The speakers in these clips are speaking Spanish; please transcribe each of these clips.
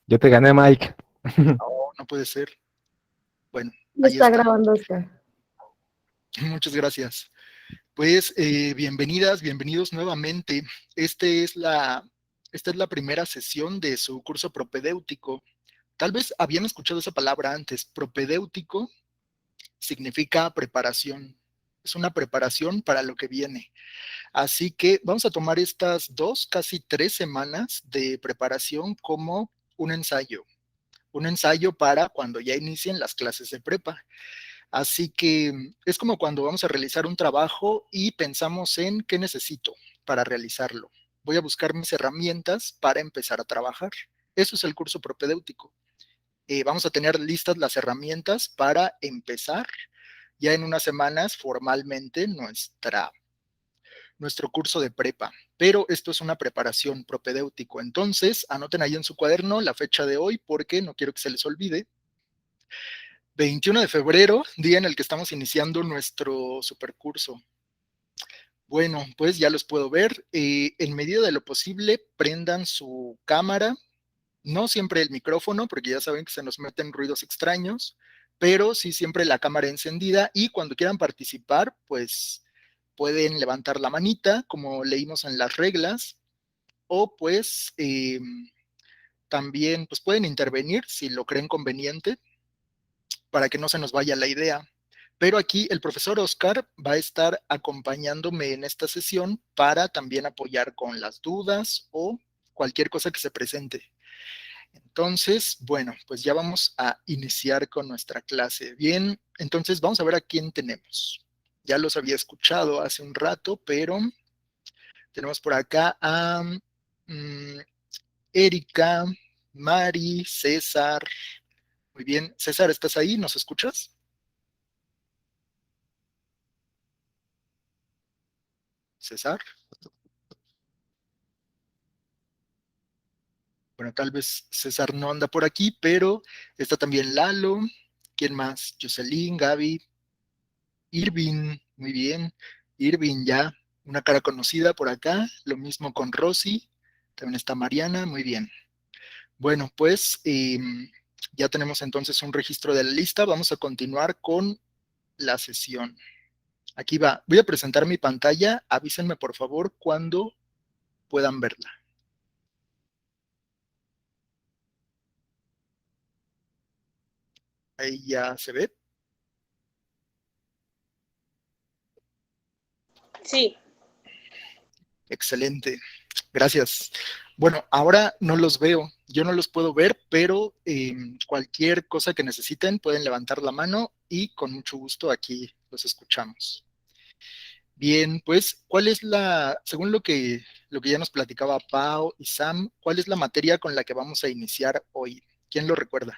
Yo te gané, Mike. Oh, no puede ser. Bueno, Ya ahí está está. grabando, Oscar. Muchas gracias. Pues bienvenidas, bienvenidos nuevamente. Esta es la primera sesión de su curso propedéutico. Tal vez habían escuchado esa palabra antes. Propedéutico significa preparación. Es una preparación para lo que viene. Así que vamos a tomar estas casi 3 semanas de preparación como un ensayo. Un ensayo para cuando ya inicien las clases de prepa. Así que es como cuando vamos a realizar un trabajo y pensamos en qué necesito para realizarlo. Voy a buscar mis herramientas para empezar a trabajar. Eso es el curso propedéutico. Vamos a tener listas las herramientas para empezar ya en unas semanas formalmente nuestro curso de prepa. Pero esto es una preparación propedéutico. Entonces, anoten ahí en su cuaderno la fecha de hoy porque no quiero que se les olvide. 21 de febrero, día en el que estamos iniciando nuestro supercurso. Bueno, pues ya los puedo ver. En medida de lo posible, prendan su cámara, no siempre el micrófono, porque ya saben que se nos meten ruidos extraños, pero sí siempre la cámara encendida y cuando quieran participar, pues pueden levantar la manita, como leímos en las reglas, o pues también pues pueden intervenir si lo creen conveniente para que no se nos vaya la idea. Pero aquí el profesor Oscar va a estar acompañándome en esta sesión para también apoyar con las dudas o cualquier cosa que se presente. Entonces, bueno, pues ya vamos a iniciar con nuestra clase. Bien, entonces vamos a ver a quién tenemos. Ya los había escuchado hace un rato, pero tenemos por acá a Erika, Mari, César. Muy bien, César, ¿estás ahí? ¿Nos escuchas? César. Bueno, tal vez César no anda por aquí, pero está también Lalo. ¿Quién más? Jocelyn, Gaby, Irving, muy bien. Irving ya, una cara conocida por acá. Lo mismo con Rosy. También está Mariana, muy bien. Bueno, pues ya tenemos entonces un registro de la lista. Vamos a continuar con la sesión. Aquí va. Voy a presentar mi pantalla. Avísenme por favor cuando puedan verla. Ahí ya se ve. Sí. Excelente. Gracias. Bueno, ahora no los veo, yo no los puedo ver, pero cualquier cosa que necesiten pueden levantar la mano y con mucho gusto aquí los escuchamos. Bien, pues, según lo que ya nos platicaba Pau y Sam, ¿cuál es la materia con la que vamos a iniciar hoy? ¿Quién lo recuerda?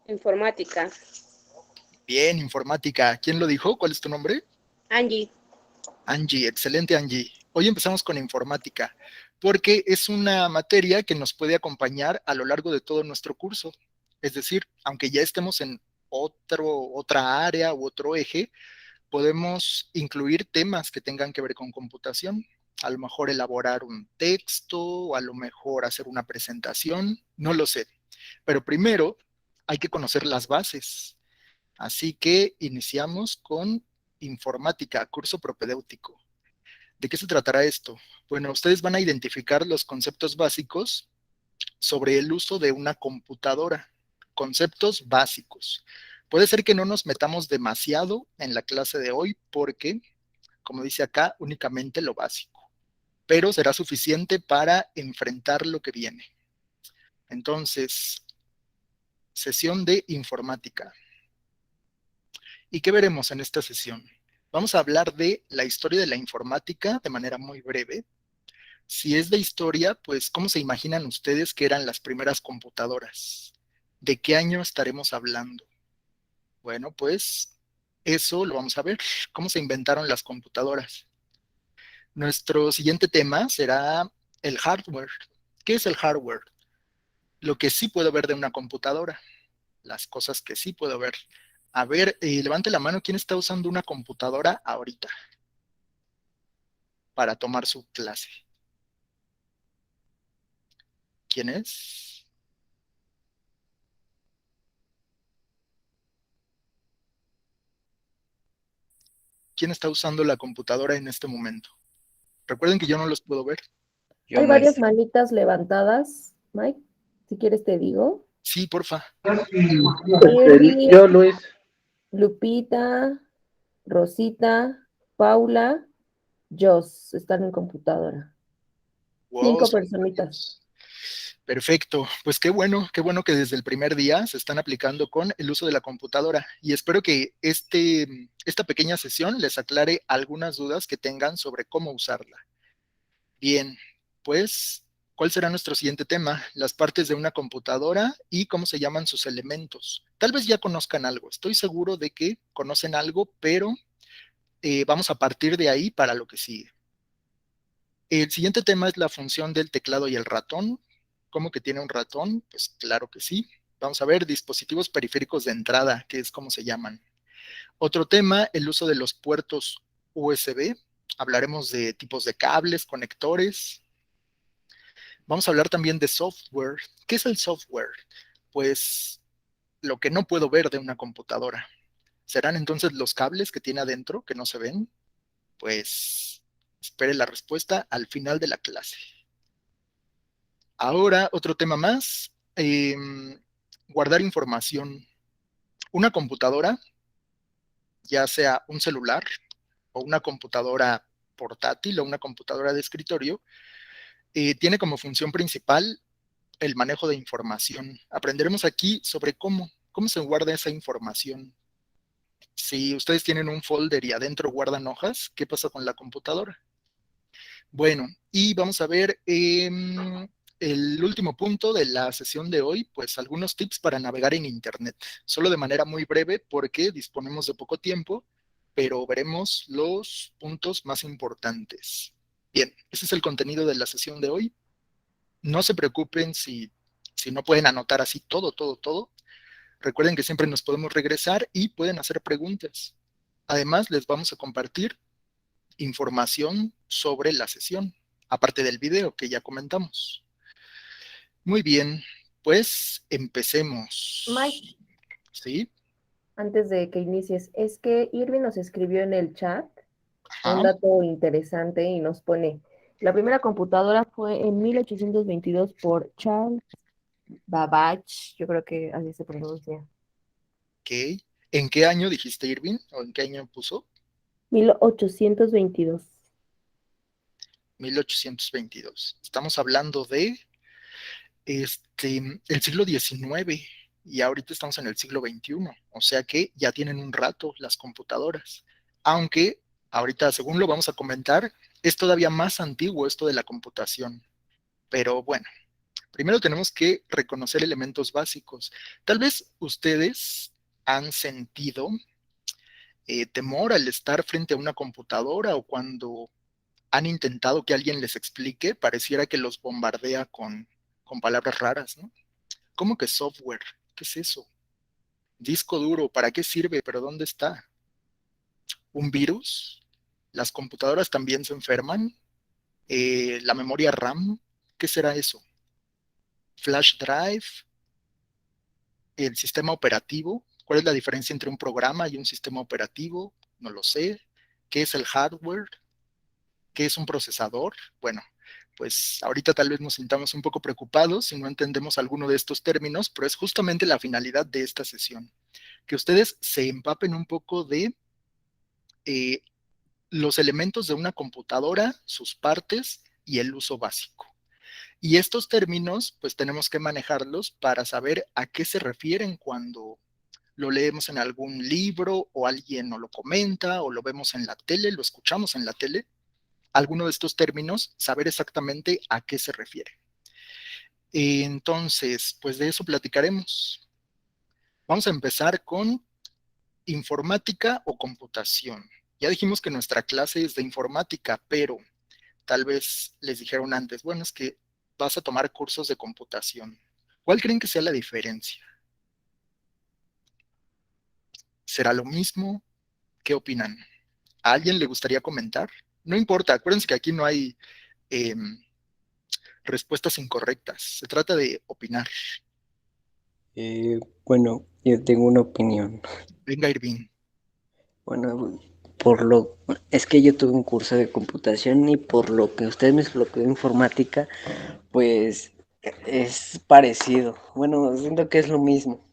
Informática. Bien, informática. ¿Quién lo dijo? ¿Cuál es tu nombre? Angie. Angie, excelente Angie. Hoy empezamos con informática, porque es una materia que nos puede acompañar a lo largo de todo nuestro curso. Es decir, aunque ya estemos en otra área u otro eje, podemos incluir temas que tengan que ver con computación. A lo mejor elaborar un texto, o a lo mejor hacer una presentación, no lo sé. Pero primero hay que conocer las bases. Así que iniciamos con informática, curso propedéutico. ¿De qué se tratará esto? Bueno, ustedes van a identificar los conceptos básicos sobre el uso de una computadora. Conceptos básicos. Puede ser que no nos metamos demasiado en la clase de hoy porque, como dice acá, únicamente lo básico, pero será suficiente para enfrentar lo que viene. Entonces, sesión de informática. ¿Y qué veremos en esta sesión? Vamos a hablar de la historia de la informática de manera muy breve. Si es de historia, pues, ¿cómo se imaginan ustedes que eran las primeras computadoras? ¿De qué año estaremos hablando? Bueno, pues, eso lo vamos a ver. ¿Cómo se inventaron las computadoras? Nuestro siguiente tema será el hardware. ¿Qué es el hardware? Lo que sí puedo ver de una computadora. Las cosas que sí puedo ver. A ver, levante la mano, ¿quién está usando una computadora ahorita para tomar su clase? ¿Quién es? ¿Quién está usando la computadora en este momento? Recuerden que yo no los puedo ver. Yo, Hay varias maestro. manitas levantadas, Mike. Si quieres te digo. Sí, porfa. Irving, Yo, Luis. Lupita, Rosita, Paula, Joss están en computadora. Wow, 5 personitas. perfecto. Pues qué bueno que desde el primer día se están aplicando con el uso de la computadora y espero que esta pequeña sesión les aclare algunas dudas que tengan sobre cómo usarla. Bien, pues, ¿cuál será nuestro siguiente tema? Las partes de una computadora y cómo se llaman sus elementos. Tal vez ya conozcan algo, estoy seguro de que conocen algo, pero vamos a partir de ahí para lo que sigue. El siguiente tema es la función del teclado y el ratón. ¿Cómo que tiene un ratón? Pues claro que sí. Vamos a ver dispositivos periféricos de entrada, que es como se llaman. Otro tema, el uso de los puertos USB. Hablaremos de tipos de cables, conectores. Vamos a hablar también de software. ¿Qué es el software? Pues lo que no puedo ver de una computadora. ¿Serán entonces los cables que tiene adentro que no se ven? Pues espere la respuesta al final de la clase. Ahora, otro tema más, guardar información. Una computadora, ya sea un celular o una computadora portátil o una computadora de escritorio, tiene como función principal el manejo de información. Aprenderemos aquí sobre cómo se guarda esa información. Si ustedes tienen un folder y adentro guardan hojas, ¿qué pasa con la computadora? Bueno, y vamos a ver el último punto de la sesión de hoy, pues algunos tips para navegar en Internet, solo de manera muy breve porque disponemos de poco tiempo, pero veremos los puntos más importantes. Bien, ese es el contenido de la sesión de hoy. No se preocupen si no pueden anotar así todo. Recuerden que siempre nos podemos regresar y pueden hacer preguntas. Además, les vamos a compartir información sobre la sesión, aparte del video que ya comentamos. Muy bien, pues Mike, empecemos. ¿Sí? antes de que inicies, es que Irving nos escribió en el chat un Ajá. dato interesante y nos pone, la primera computadora fue en 1822 por Charles Babbage, yo creo que así se pronuncia. Ok. ¿En qué año dijiste Irving? ¿O en qué año puso? 1822. 1822. Estamos hablando de el siglo XIX y ahorita estamos en el siglo XXI, o sea que ya tienen un rato las computadoras, aunque ahorita, según lo vamos a comentar, es todavía más antiguo esto de la computación, pero bueno, primero tenemos que reconocer elementos básicos. Tal vez ustedes han sentido temor al estar frente a una computadora o cuando han intentado que alguien les explique, pareciera que los bombardea con palabras raras, ¿no? ¿Cómo que software? ¿Qué es eso? Disco duro, ¿para qué sirve? ¿Pero dónde está? ¿Un virus? ¿Las computadoras también se enferman? ¿La memoria RAM? ¿Qué será eso? ¿Flash drive? ¿El sistema operativo? ¿Cuál es la diferencia entre un programa y un sistema operativo? No lo sé. ¿Qué es el hardware? ¿Qué es un procesador? Bueno, pues ahorita tal vez nos sintamos un poco preocupados si no entendemos alguno de estos términos, pero es justamente la finalidad de esta sesión, que ustedes se empapen un poco de eh, los elementos de una computadora, sus partes y el uso básico. Y estos términos, pues tenemos que manejarlos para saber a qué se refieren cuando lo leemos en algún libro o alguien nos lo comenta o lo vemos en la tele, lo escuchamos en la tele. Alguno de estos términos, saber exactamente a qué se refiere. Entonces, pues de eso platicaremos. Vamos a empezar con informática o computación. Ya dijimos que nuestra clase es de informática, pero tal vez les dijeron antes, bueno, es que vas a tomar cursos de computación. ¿Cuál creen que sea la diferencia? ¿Será lo mismo? ¿Qué opinan? ¿A alguien le gustaría comentar? No importa, acuérdense que aquí no hay eh, respuestas incorrectas, se trata de opinar. Bueno, yo tengo una opinión. Venga, Irving. Bueno, por lo, es que yo tuve un curso de computación y por lo que usted me explicó de informática, pues es parecido. Bueno, siento que es lo mismo.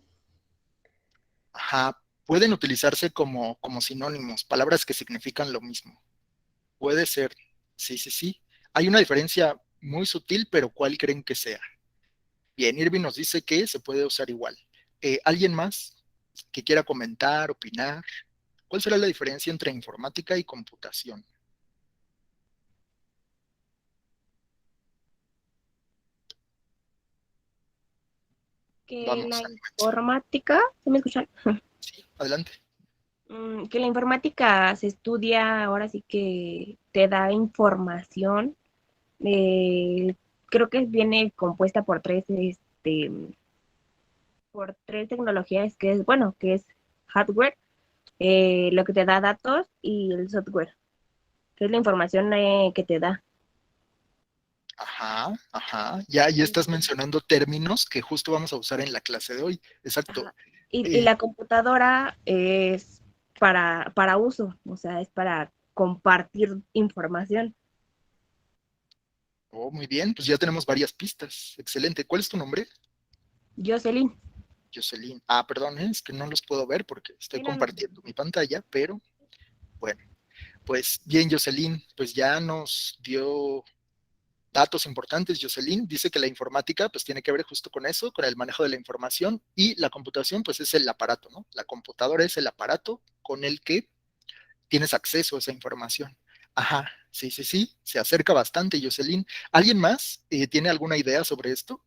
Ajá, pueden utilizarse como sinónimos, palabras que significan lo mismo. Puede ser, sí, sí, sí. Hay una diferencia muy sutil, pero ¿cuál creen que sea? Bien, Irving nos dice que se puede usar igual. ¿Alguien más que quiera comentar, opinar? ¿Cuál será la diferencia entre informática y computación? Que Vamos, la anímense. informática, ¿se me escuchan? Sí, adelante. Que la informática se estudia, ahora sí que te da información. eh, Creo que viene compuesta por tres tecnologías, que es, bueno, que es hardware, lo que te da datos y el software, que es la información que te da. Ajá, ajá. Ya estás mencionando términos que justo vamos a usar en la clase de hoy. Exacto. Ajá. Y Eh, la computadora es para uso, o sea, es para compartir información. oh, muy bien, pues ya tenemos varias pistas. Excelente. ¿Cuál es tu nombre? Jocelyn. Jocelyn. Ah, perdón, es que no los puedo ver porque estoy Sí, no, no. compartiendo mi pantalla, pero bueno, pues bien, Jocelyn, pues ya nos dio datos importantes. Jocelyn dice que la informática pues tiene que ver justo con eso, con el manejo de la información y la computación pues es el aparato, ¿no? La computadora es el aparato con el que tienes acceso a esa información. Ajá, sí, sí, sí, se acerca bastante, Jocelyn. ¿Alguien más tiene alguna idea sobre esto?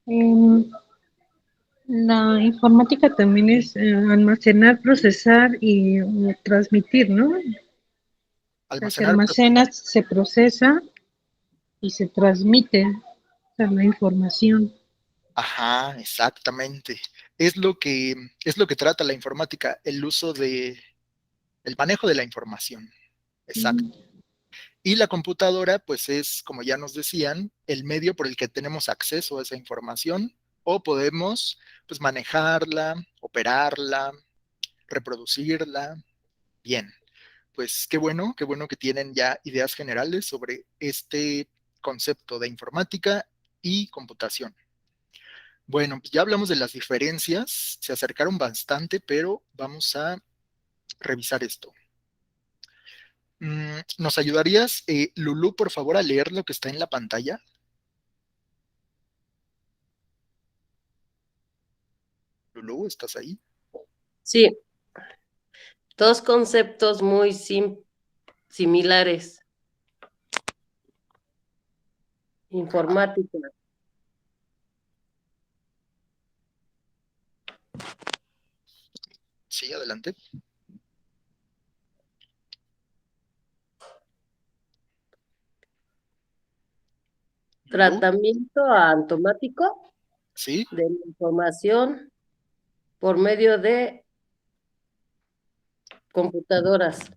Em, la informática también es almacenar, procesar y transmitir, ¿no? O sea, se Almacenar, almacena, se procesa y se transmite, o sea, la información. ajá, exactamente. Es lo que trata la informática, el uso el manejo de la información. Exacto. Mm. Y la computadora, pues es, como ya nos decían, el medio por el que tenemos acceso a esa información o podemos, pues, manejarla, operarla, reproducirla. Bien, pues qué bueno que tienen ya ideas generales sobre este concepto de informática y computación. Bueno, pues ya hablamos de las diferencias, se acercaron bastante, pero vamos a revisar esto. ¿Nos ayudarías, Lulú, por favor, a leer lo que está en la pantalla? Lulú, ¿estás ahí? Sí, dos conceptos muy similares. Ajá, Informática, sí, adelante. Lulú, tratamiento automático sí, de la información por medio de computadoras.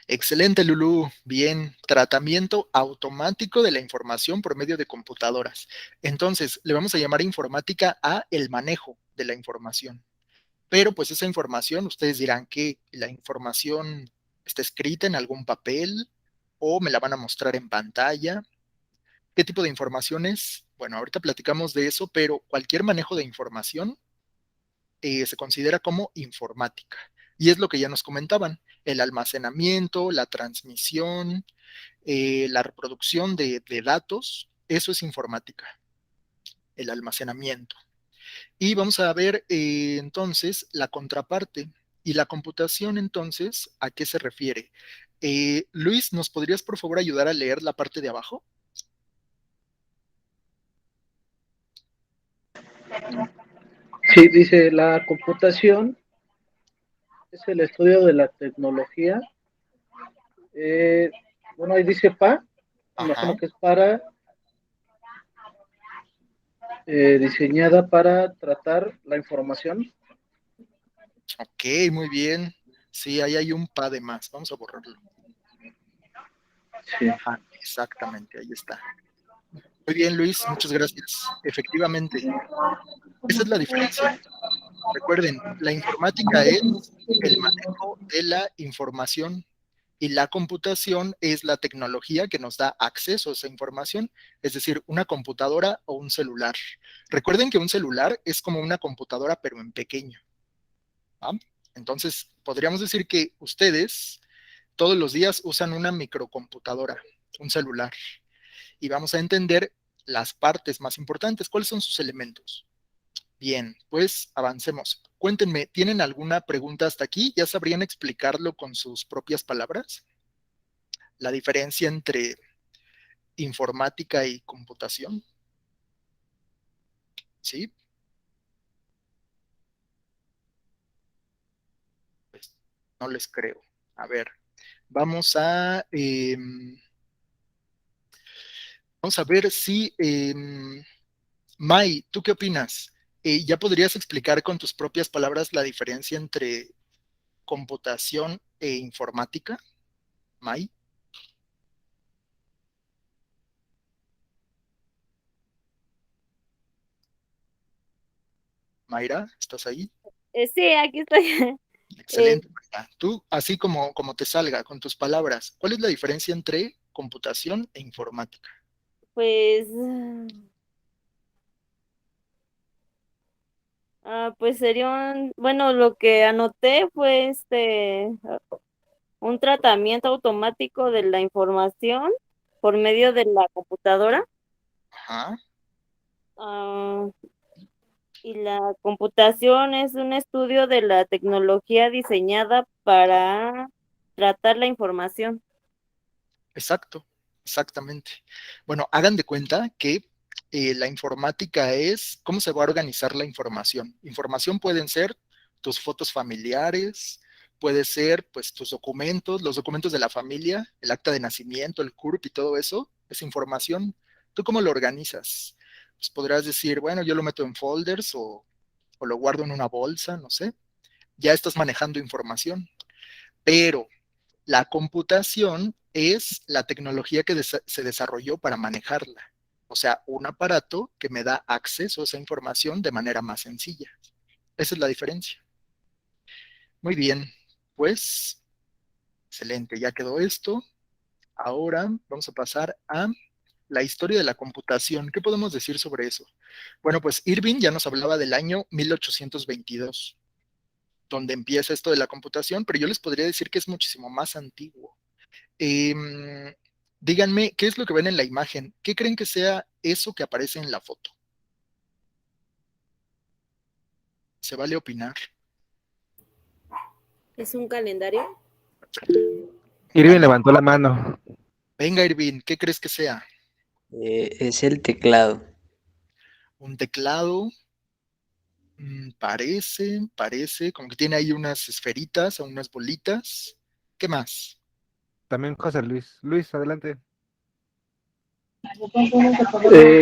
excelente, Lulú. Bien, tratamiento automático de la información por medio de computadoras. Entonces, le vamos a llamar informática a el manejo de la información. Pero pues esa información, ustedes dirán que la información está escrita en algún papel o me la van a mostrar en pantalla. ¿Qué tipo de información es? Bueno, ahorita platicamos de eso, pero cualquier manejo de información se considera como informática. Y es lo que ya nos comentaban, el almacenamiento, la transmisión, la reproducción de datos, eso es informática, el almacenamiento. Y vamos a ver entonces la contraparte. Y la computación entonces, ¿a qué se refiere? Luis, ¿nos podrías por favor ayudar a leer la parte de abajo? Sí, dice, la computación es el estudio de la tecnología. Eh, bueno, ahí dice me Ajá, imagino que es diseñada para tratar la información. ok, muy bien. Sí, ahí hay un pa de más. Vamos a borrarlo. Sí. Ajá, exactamente, ahí está. Muy bien, Luis, muchas gracias. Efectivamente, esa es la diferencia. Recuerden, la informática es el manejo de la información y la computación es la tecnología que nos da acceso a esa información, es decir, una computadora o un celular. Recuerden que un celular es como una computadora, pero en pequeño. ¿Va? Entonces, podríamos decir que ustedes todos los días usan una microcomputadora, un celular, y vamos a entender las partes más importantes. ¿Cuáles son sus elementos? Bien, pues avancemos. Cuéntenme, ¿tienen alguna pregunta hasta aquí? ¿Ya sabrían explicarlo con sus propias palabras? La diferencia entre informática y computación. ¿Sí? Pues no les creo. A ver, vamos a, vamos a ver si, Mai, ¿tú qué opinas? ¿Ya podrías explicar con tus propias palabras la diferencia entre computación e informática? Mai, Mayra, ¿estás ahí? Sí, aquí estoy. Eh, Excelente, Mayra. Tú, así como te salga, con tus palabras, ¿cuál es la diferencia entre computación e informática? pues, pues sería bueno, lo que anoté fue un tratamiento automático de la información por medio de la computadora. Ajá, Ah, y la computación es un estudio de la tecnología diseñada para tratar la información. exacto, exactamente. Bueno, hagan de cuenta que la informática es cómo se va a organizar la información. Información pueden ser tus fotos familiares, puede ser pues tus documentos, los documentos de la familia, el acta de nacimiento, el CURP y todo eso, es información. ¿Tú cómo lo organizas? Pues podrás decir, bueno, yo lo meto en folders o lo guardo en una bolsa, no sé. Ya estás manejando información, pero la computación es la tecnología que se desarrolló para manejarla. O sea, un aparato que me da acceso a esa información de manera más sencilla. Esa es la diferencia. Muy bien, pues, excelente, ya quedó esto. Ahora vamos a pasar a la historia de la computación. ¿Qué podemos decir sobre eso? Bueno, pues Irving ya nos hablaba del año 1822, donde empieza esto de la computación, pero yo les podría decir que es muchísimo más antiguo. Díganme, ¿qué es lo que ven en la imagen? ¿Qué creen que sea eso que aparece en la foto? Se vale opinar. ¿Es un calendario? Irving levantó la mano. Venga, Irving, ¿qué crees que sea? Es el teclado. ¿Un teclado? Parece, como que tiene ahí unas esferitas o unas bolitas. ¿Qué más? También José Luis. Luis, adelante.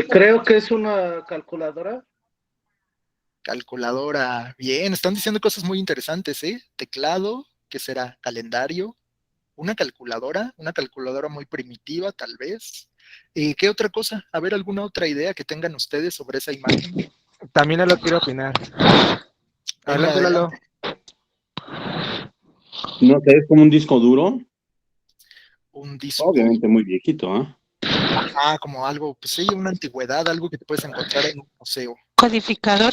Creo que es una calculadora. Calculadora. Bien, están diciendo cosas muy interesantes, ¿eh? Teclado, ¿qué será? Calendario. Una calculadora muy primitiva, tal vez. ¿Qué otra cosa? A ver, ¿alguna otra idea que tengan ustedes sobre esa imagen? También Lalo quiere opinar. Venga, Adelante, Lalo. adelante. No sé, es como un disco duro, Un disco, obviamente muy viejito, ¿ah? como algo, pues sí, una antigüedad, algo que te puedes encontrar en un museo. Codificador.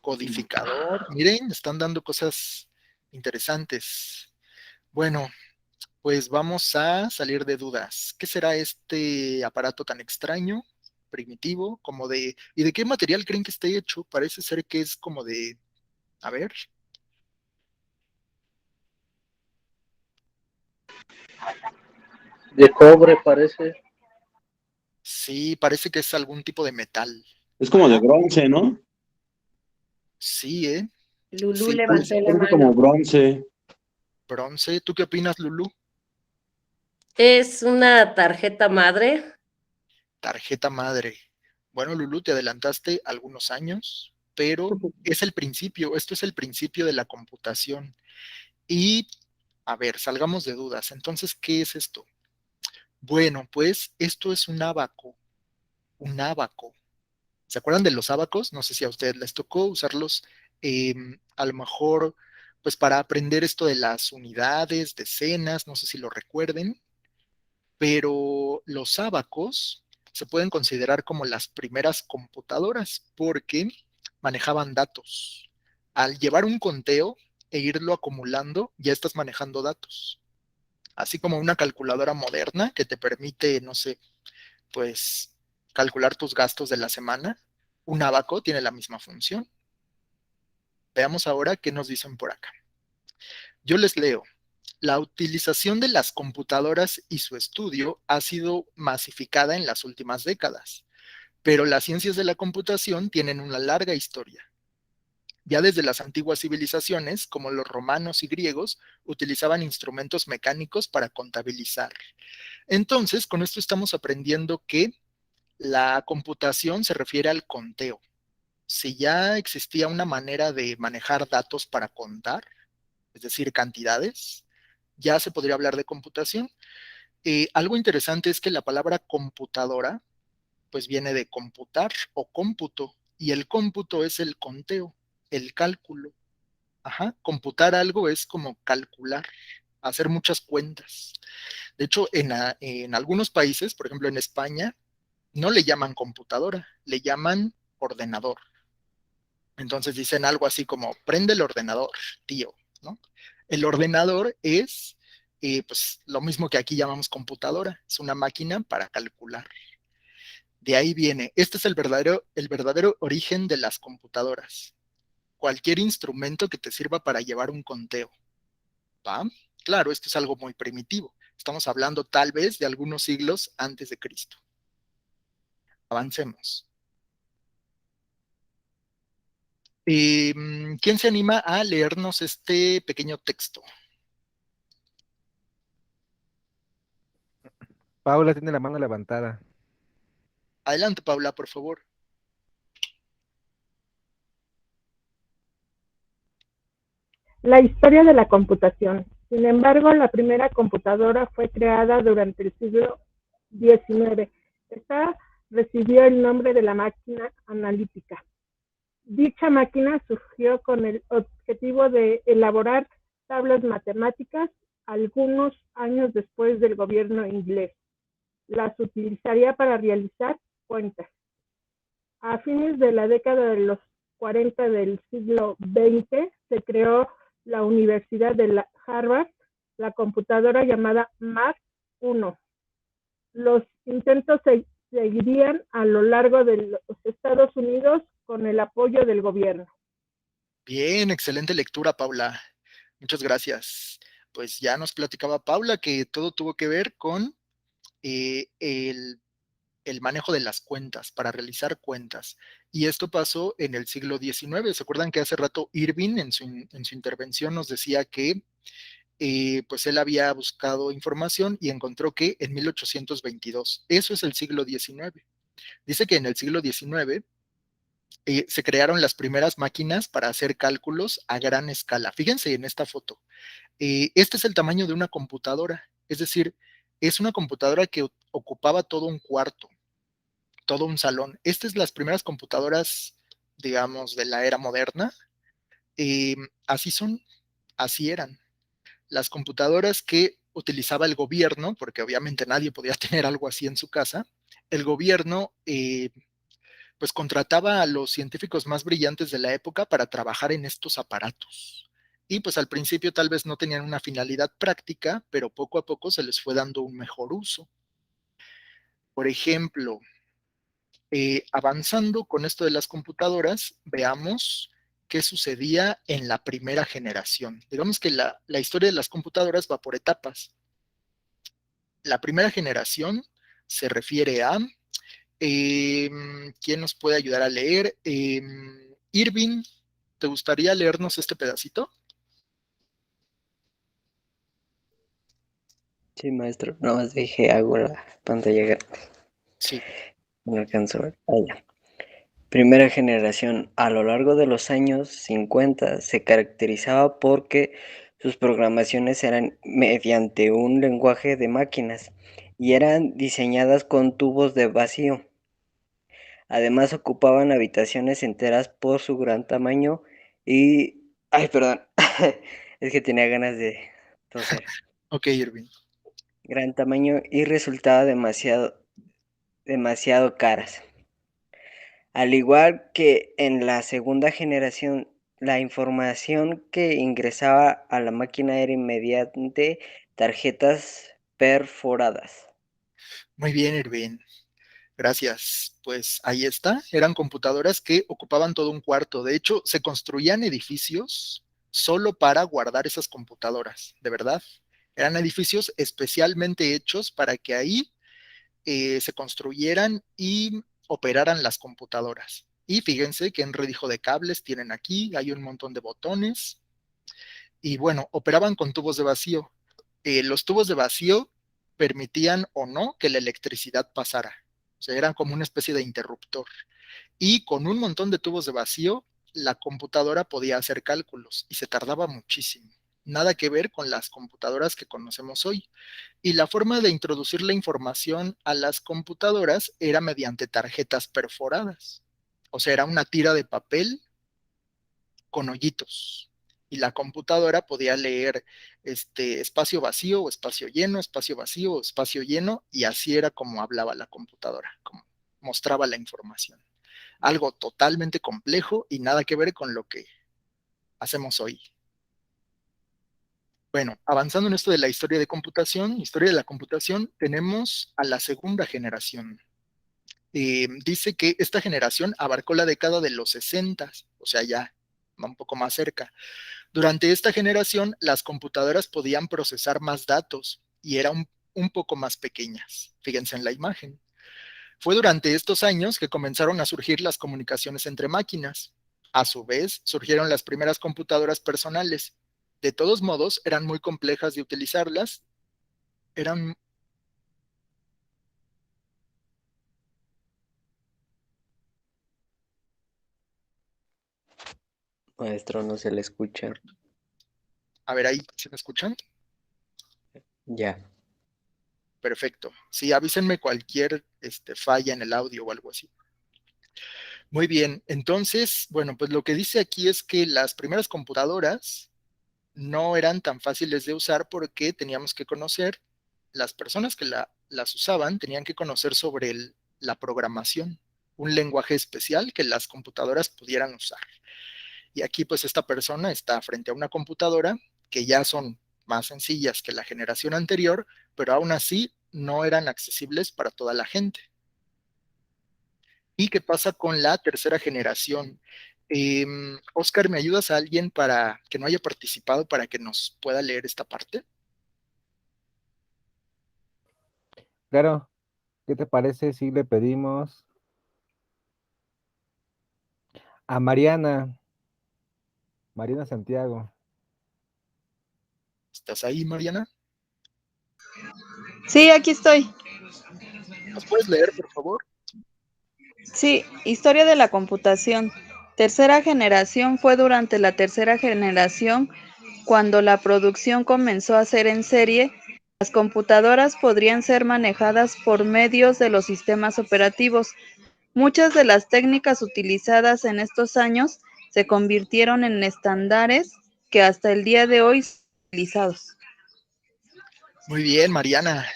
Codificador, miren, están dando cosas interesantes. Bueno, pues vamos a salir de dudas. ¿Qué será este aparato tan extraño, primitivo, ¿y de qué material creen que esté hecho? Parece ser que es como a ver, De cobre parece. sí, parece que es algún tipo de metal. Es como de bronce, ¿no? Sí, ¿eh? Lulú Sí, levantó la Parece como mano. bronce. bronce. ¿Tú qué opinas, Lulu? Es una tarjeta madre. Tarjeta madre. Bueno, Lulu, te adelantaste algunos años, pero es el principio, esto es el principio de la computación. Y, a ver, salgamos de dudas. Entonces, ¿qué es esto? Bueno, pues esto es un ábaco, un ábaco. ¿Se acuerdan de los ábacos? No sé si a ustedes les tocó usarlos a lo mejor, pues para aprender esto de las unidades, decenas, no sé si lo recuerden, pero los ábacos se pueden considerar como las primeras computadoras porque manejaban datos. Al llevar un conteo e irlo acumulando, ya estás manejando datos. Así como una calculadora moderna que te permite, no sé, pues calcular tus gastos de la semana, un ábaco tiene la misma función. Veamos ahora qué nos dicen por acá. Yo les leo. La utilización de las computadoras y su estudio ha sido masificada en las últimas décadas, pero las ciencias de la computación tienen una larga historia. Ya desde las antiguas civilizaciones, como los romanos y griegos, utilizaban instrumentos mecánicos para contabilizar. Entonces, con esto estamos aprendiendo que la computación se refiere al conteo. Si ya existía una manera de manejar datos para contar, es decir, cantidades, ya se podría hablar de computación. Algo interesante es que la palabra computadora, pues viene de computar o cómputo, y el cómputo es el conteo, el cálculo. Ajá, computar algo es como calcular, hacer muchas cuentas. De hecho, en algunos países, por ejemplo en España, no le llaman computadora, le llaman ordenador. Entonces dicen algo así como, prende el ordenador, tío, ¿no? El ordenador es, pues, lo mismo que aquí llamamos computadora, es una máquina para calcular. De ahí viene, este es el verdadero origen de las computadoras. Cualquier instrumento que te sirva para llevar un conteo, ¿va? Claro, esto es algo muy primitivo. Estamos hablando tal vez de algunos siglos antes de Cristo. Avancemos. ¿Quién se anima a leernos este pequeño texto? Paula tiene la mano levantada. Adelante, Paula, por favor. La historia de la computación. Sin embargo, la primera computadora fue creada durante el siglo XIX. Esta recibió el nombre de la máquina analítica. Dicha máquina surgió con el objetivo de elaborar tablas matemáticas algunos años después del gobierno inglés. Las utilizaría para realizar cuentas. A fines de la década de los 40 del siglo XX se creó la Universidad de Harvard, la computadora llamada Mac I. Los intentos seguirían a lo largo de los Estados Unidos con el apoyo del gobierno. Bien, excelente lectura, Paula. Muchas gracias. Pues ya nos platicaba Paula que todo tuvo que ver con el manejo de las cuentas, para realizar cuentas. Y esto pasó en el siglo XIX. ¿Se acuerdan que hace rato Irving en su intervención nos decía que pues él había buscado información y encontró que en 1822, eso es el siglo XIX. Dice que en el siglo XIX se crearon las primeras máquinas para hacer cálculos a gran escala. Fíjense en esta foto. Este es el tamaño de una computadora, es decir, es una computadora que ocupaba todo un cuarto, todo un salón. Estas son las primeras computadoras, digamos, de la era moderna. Así son, así eran. Las computadoras que utilizaba el gobierno, porque obviamente nadie podía tener algo así en su casa, el gobierno pues contrataba a los científicos más brillantes de la época para trabajar en estos aparatos. Y pues al principio tal vez no tenían una finalidad práctica, pero poco a poco se les fue dando un mejor uso. Por ejemplo, avanzando con esto de las computadoras, veamos qué sucedía en la primera generación. Digamos que la historia de las computadoras va por etapas. La primera generación se refiere a ¿quién nos puede ayudar a leer? Irving, ¿te gustaría leernos este pedacito? Sí, maestro. No más dije, hago la pantalla grande. Sí. No alcanzo a ver. Allá. Primera generación. A lo largo de los años 50 se caracterizaba porque sus programaciones eran mediante un lenguaje de máquinas y eran diseñadas con tubos de vacío. Además ocupaban habitaciones enteras por su gran tamaño Y, ay, perdón, es que tenía ganas de toser. Ok, Irving. Gran tamaño y resultaba demasiado caras. Al igual que en la segunda generación, la información que ingresaba a la máquina era mediante tarjetas perforadas. Muy bien, Irving. Gracias. Pues ahí está. Eran computadoras que ocupaban todo un cuarto. De hecho, se construían edificios solo para guardar esas computadoras, de verdad. Eran edificios especialmente hechos para que ahí se construyeran y operaran las computadoras. Y fíjense qué enredijo de cables tienen aquí, hay un montón de botones. Y bueno, operaban con tubos de vacío. Los tubos de vacío permitían o no que la electricidad pasara. O sea, eran como una especie de interruptor. Y con un montón de tubos de vacío, la computadora podía hacer cálculos y se tardaba muchísimo. Nada que ver con las computadoras que conocemos hoy. Y la forma de introducir la información a las computadoras era mediante tarjetas perforadas. O sea, era una tira de papel con hoyitos. Y la computadora podía leer espacio vacío o espacio vacío o espacio lleno, y así era como hablaba la computadora, como mostraba la información. Algo totalmente complejo y nada que ver con lo que hacemos hoy. Bueno, avanzando en esto de la historia de la computación, tenemos a la segunda generación. Dice que esta generación abarcó la década de los 60, o sea, ya va un poco más cerca. Durante esta generación, las computadoras podían procesar más datos y eran un poco más pequeñas. Fíjense en la imagen. Fue durante estos años que comenzaron a surgir las comunicaciones entre máquinas. A su vez, surgieron las primeras computadoras personales. De todos modos, eran muy complejas de utilizarlas. Eran... Maestro, no se le escucha. A ver, ahí, ¿se me escuchan? Ya. Perfecto. Sí, avísenme cualquier falla en el audio o algo así. Muy bien, entonces, bueno, pues lo que dice aquí es que las primeras computadoras no eran tan fáciles de usar porque teníamos que conocer, las personas que las usaban tenían que conocer sobre la programación, un lenguaje especial que las computadoras pudieran usar. Y aquí pues esta persona está frente a una computadora que ya son más sencillas que la generación anterior, pero aún así no eran accesibles para toda la gente. ¿Y qué pasa con la tercera generación? Oscar, ¿me ayudas a alguien para que no haya participado para que nos pueda leer esta parte? Claro, ¿qué te parece si le pedimos a Mariana Santiago? ¿Estás ahí, Mariana? Sí, aquí estoy. ¿Nos puedes leer, por favor? Sí, historia de la computación. Tercera generación fue durante la tercera generación cuando la producción comenzó a ser en serie. Las computadoras podrían ser manejadas por medios de los sistemas operativos. Muchas de las técnicas utilizadas en estos años se convirtieron en estándares que hasta el día de hoy son utilizados. Muy bien, Mariana.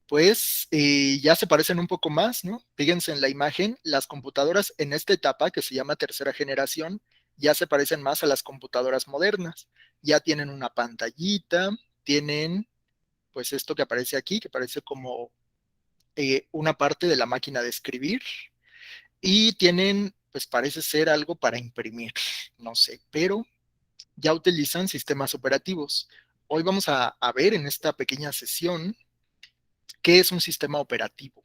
Pues ya se parecen un poco más, ¿no? Fíjense en la imagen, las computadoras en esta etapa que se llama tercera generación ya se parecen más a las computadoras modernas. Ya tienen una pantallita, tienen pues esto que aparece aquí, que parece como una parte de la máquina de escribir, y tienen, pues parece ser algo para imprimir, no sé, pero ya utilizan sistemas operativos. Hoy vamos a ver en esta pequeña sesión qué es un sistema operativo.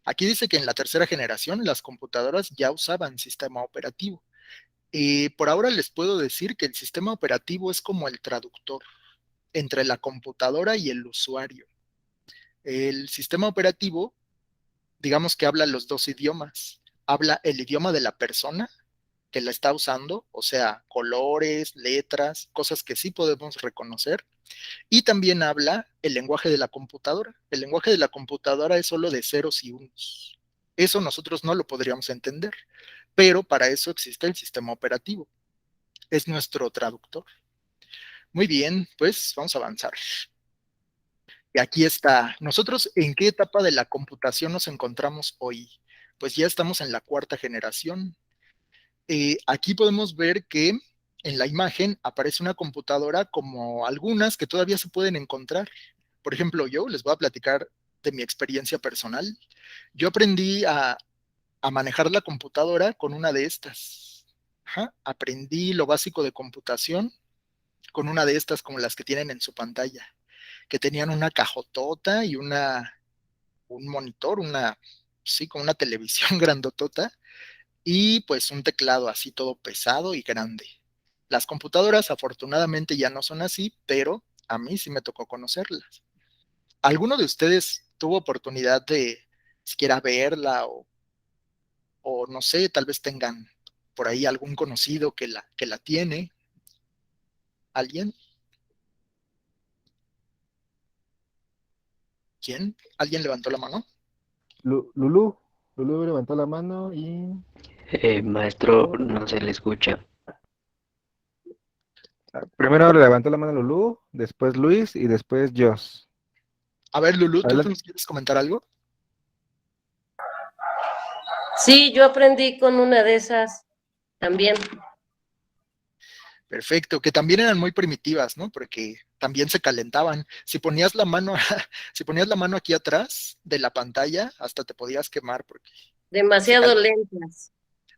Aquí dice que en la tercera generación las computadoras ya usaban sistema operativo. Por ahora les puedo decir que el sistema operativo es como el traductor entre la computadora y el usuario. El sistema operativo, digamos que habla los dos idiomas. Habla el idioma de la persona que la está usando, o sea, colores, letras, cosas que sí podemos reconocer. Y también habla el lenguaje de la computadora. El lenguaje de la computadora es solo de ceros y unos. Eso nosotros no lo podríamos entender, pero para eso existe el sistema operativo. es nuestro traductor. Muy bien, pues vamos a avanzar. Y aquí está. ¿Nosotros en qué etapa de la computación nos encontramos hoy? Pues ya estamos en la cuarta generación. Aquí podemos ver que en la imagen aparece una computadora como algunas que todavía se pueden encontrar. Por ejemplo, yo les voy a platicar de mi experiencia personal. Yo aprendí a manejar la computadora con una de estas. Ajá. Aprendí lo básico de computación con una de estas como las que tienen en su pantalla, que tenían una cajotota y un monitor, sí, con una televisión grandotota y pues un teclado así todo pesado y grande. Las computadoras afortunadamente ya no son así, pero a mí sí me tocó conocerlas. ¿Alguno de ustedes tuvo oportunidad de siquiera verla o no sé, tal vez tengan por ahí algún conocido que la tiene? ¿Alguien? ¿Quién? ¿Alguien levantó la mano? Lulú levantó la mano y Maestro, no se le escucha. primero le levantó la mano Lulú, después Luis y después Joss. A ver, Lulú, ¿tú Adelante. nos quieres comentar algo? Sí, yo aprendí con una de esas también. Perfecto, que también eran muy primitivas, ¿no? Porque también se calentaban. Si ponías la mano, si ponías la mano aquí atrás de la pantalla, hasta te podías quemar porque Demasiado lentas.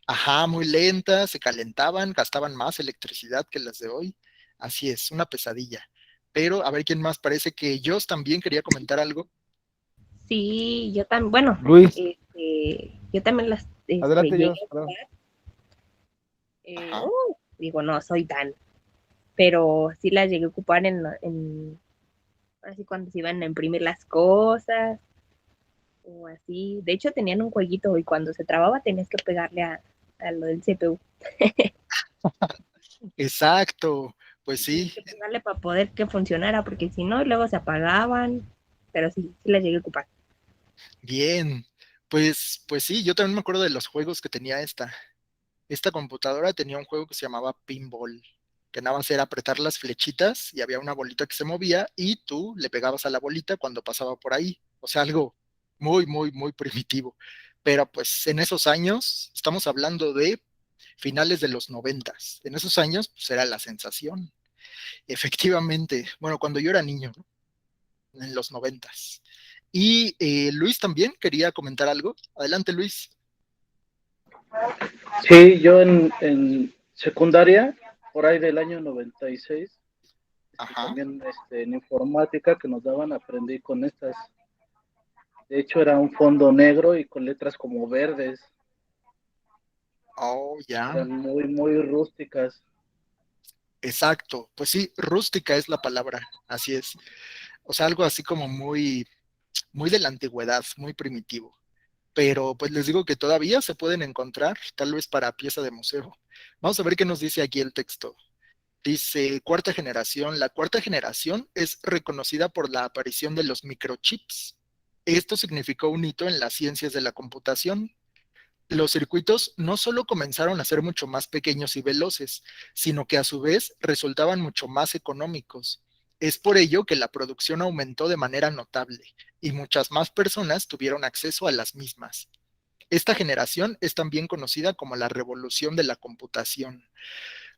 ajá, muy lentas, se calentaban, gastaban más electricidad que las de hoy. Así es, una pesadilla. Pero a ver quién más, parece que Joss también quería comentar algo. Sí, yo también, bueno, Luis. Yo también las Adelante, llegué Joss. a ocupar. Digo, no soy tan, pero sí las llegué a ocupar así cuando se iban a imprimir las cosas o así. De hecho, tenían un jueguito y cuando se trababa tenías que pegarle a lo del CPU. Exacto, pues sí. Tenías que pegarle para poder que funcionara, porque si no, luego se apagaban. Pero sí, sí las llegué a ocupar. Bien, pues sí, yo también me acuerdo de los juegos que tenía esta computadora tenía un juego que se llamaba Pinball, que nada más era apretar las flechitas y había una bolita que se movía y tú le pegabas a la bolita cuando pasaba por ahí. O sea, algo muy, muy, muy primitivo. Pero pues en esos años, estamos hablando de finales de los 90. En esos años, pues era la sensación. Efectivamente, bueno, cuando yo era niño, ¿no? En los 90. Y Luis también quería comentar algo. Adelante, Luis. Sí, yo en secundaria, por ahí del año 96, también en informática que nos daban, aprendí con estas. De hecho, era un fondo negro y con letras como verdes. Oh, ya. Eran muy, muy rústicas. Exacto, pues sí, rústica es la palabra, así es. O sea, algo así como muy, muy de la antigüedad, muy primitivo. Pero pues les digo que todavía se pueden encontrar, tal vez para pieza de museo. Vamos a ver qué nos dice aquí el texto. Dice, cuarta generación. La cuarta generación es reconocida por la aparición de los microchips. Esto significó un hito en las ciencias de la computación. Los circuitos no solo comenzaron a ser mucho más pequeños y veloces, sino que a su vez resultaban mucho más económicos. Es por ello que la producción aumentó de manera notable y muchas más personas tuvieron acceso a las mismas. Esta generación es también conocida como la revolución de la computación.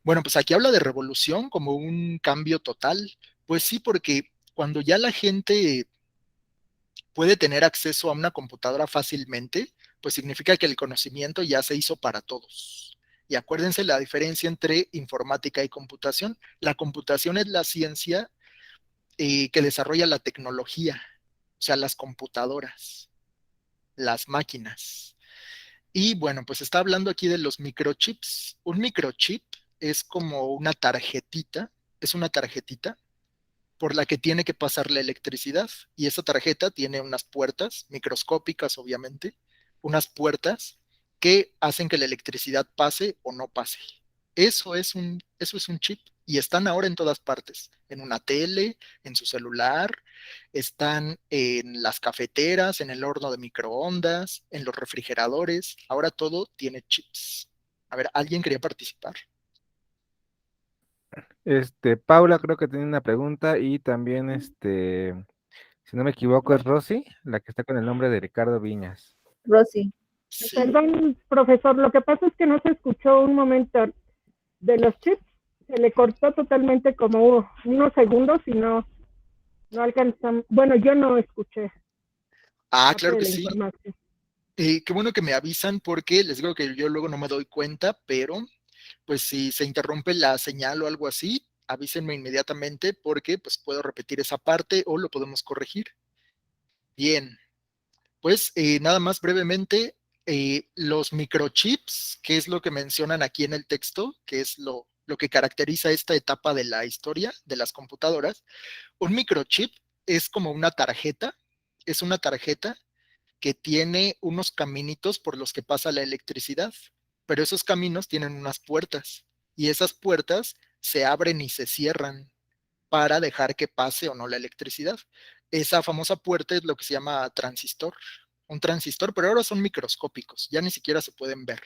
Bueno, pues aquí habla de revolución como un cambio total. Pues sí, porque cuando ya la gente puede tener acceso a una computadora fácilmente, pues significa que el conocimiento ya se hizo para todos. Y acuérdense la diferencia entre informática y computación. La computación es la ciencia que desarrolla la tecnología, o sea, las computadoras, las máquinas. Y bueno, pues está hablando aquí de los microchips. Un microchip es como una tarjetita, es una tarjetita por la que tiene que pasar la electricidad. Y esa tarjeta tiene unas puertas, microscópicas obviamente, unas puertas que hacen que la electricidad pase o no pase. Eso es un chip y están ahora en todas partes, en una tele, en su celular, están en las cafeteras, en el horno de microondas, en los refrigeradores, ahora todo tiene chips. A ver, ¿alguien quería participar? Paula creo que tiene una pregunta y también, si no me equivoco, es Rosy, la que está con el nombre de Ricardo Viñas. Rosy. Sí. Perdón, profesor, lo que pasa es que no se escuchó un momento de los chips, se le cortó totalmente como unos segundos y no alcanzamos, bueno, yo no escuché parte Claro de que la sí. información. Qué bueno que me avisan porque les digo que yo luego no me doy cuenta, pero pues si se interrumpe la señal o algo así, avísenme inmediatamente porque pues puedo repetir esa parte o lo podemos corregir. Bien, pues nada más brevemente, los microchips, que es lo que mencionan aquí en el texto, que es lo que caracteriza esta etapa de la historia de las computadoras. Un microchip es como una tarjeta, es una tarjeta que tiene unos caminitos por los que pasa la electricidad, pero esos caminos tienen unas puertas y esas puertas se abren y se cierran para dejar que pase o no la electricidad. Esa famosa puerta es lo que se llama transistor, un transistor, pero ahora son microscópicos, ya ni siquiera se pueden ver.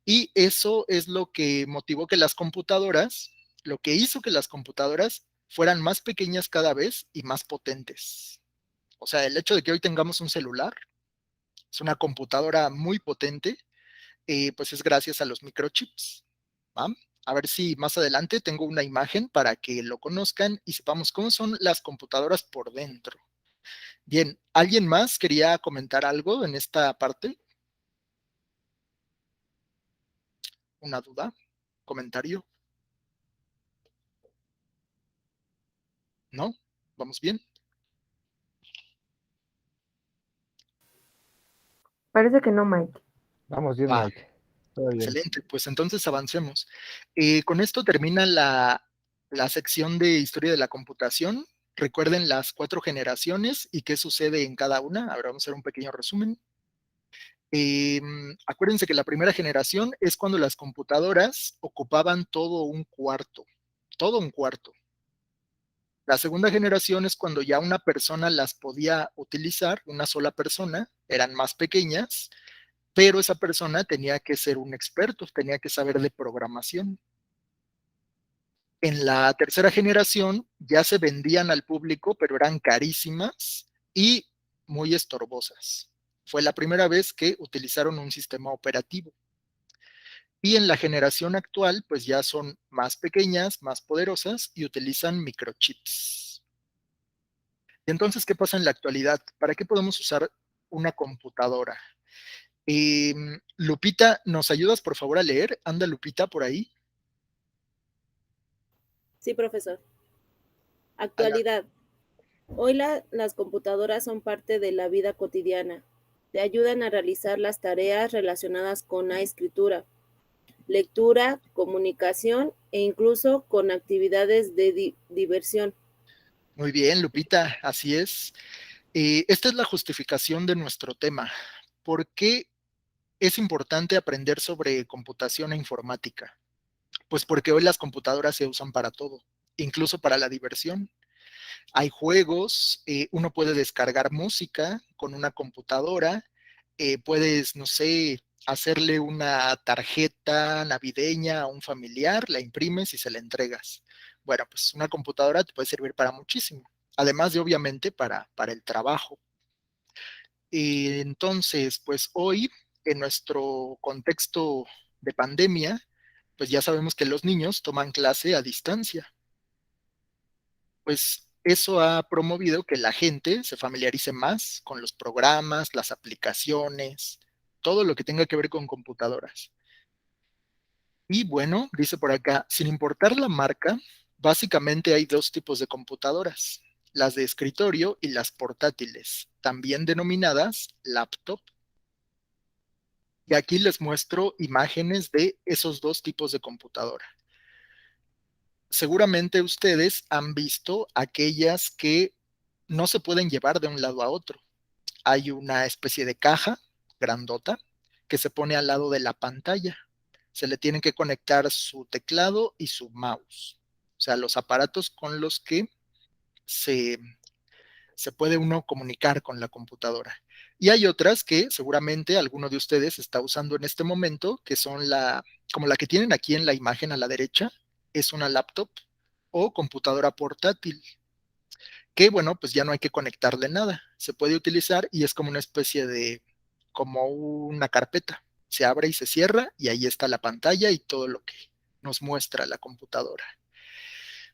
Y eso es lo que motivó que las computadoras, lo que hizo que las computadoras fueran más pequeñas cada vez y más potentes. O sea, el hecho de que hoy tengamos un celular, es una computadora muy potente, pues es gracias a los microchips. ¿Va? A ver si más adelante tengo una imagen para que lo conozcan y sepamos cómo son las computadoras por dentro. Bien, ¿alguien más quería comentar algo en esta parte? ¿Una duda? ¿Comentario? ¿No? ¿Vamos bien? Parece que no, Mike. Vamos bien, Va. Mike. Todo bien. Excelente, pues entonces avancemos. Con esto termina la sección de historia de la computación. Recuerden las 4 generaciones y qué sucede en cada una. Ahora vamos a hacer un pequeño resumen. Acuérdense que la primera generación es cuando las computadoras ocupaban todo un cuarto, todo un cuarto. La segunda generación es cuando ya una persona las podía utilizar, una sola persona, eran más pequeñas, pero esa persona tenía que ser un experto, tenía que saber de programación. En la tercera generación ya se vendían al público, pero eran carísimas y muy estorbosas. Fue la primera vez que utilizaron un sistema operativo. Y en la generación actual, pues ya son más pequeñas, más poderosas y utilizan microchips. Y entonces, ¿qué pasa en la actualidad? ¿Para qué podemos usar una computadora? Lupita, ¿nos ayudas por favor a leer? Anda Lupita por ahí. Sí, profesor. Actualidad. Hoy las computadoras son parte de la vida cotidiana. Te ayudan a realizar las tareas relacionadas con la escritura, lectura, comunicación e incluso con actividades de diversión. Muy bien, Lupita, así es. Esta es la justificación de nuestro tema. ¿Por qué es importante aprender sobre computación e informática? Pues porque hoy las computadoras se usan para todo, incluso para la diversión. Hay juegos, uno puede descargar música con una computadora, puedes, no sé, hacerle una tarjeta navideña a un familiar, la imprimes y se la entregas. Bueno, pues una computadora te puede servir para muchísimo, además de obviamente para el trabajo. Entonces, pues hoy, en nuestro contexto de pandemia, pues ya sabemos que los niños toman clase a distancia. Pues eso ha promovido que la gente se familiarice más con los programas, las aplicaciones, todo lo que tenga que ver con computadoras. Y bueno, dice por acá, sin importar la marca, básicamente hay 2 tipos de computadoras, las de escritorio y las portátiles, también denominadas laptop. Y aquí les muestro imágenes de esos 2 tipos de computadora. Seguramente ustedes han visto aquellas que no se pueden llevar de un lado a otro. Hay una especie de caja grandota que se pone al lado de la pantalla. Se le tienen que conectar su teclado y su mouse. O sea, los aparatos con los que se puede uno comunicar con la computadora. Y hay otras que seguramente alguno de ustedes está usando en este momento, que son como la que tienen aquí en la imagen a la derecha, es una laptop o computadora portátil, que bueno, pues ya no hay que conectarle nada, se puede utilizar y es como una especie de, como una carpeta, se abre y se cierra y ahí está la pantalla y todo lo que nos muestra la computadora.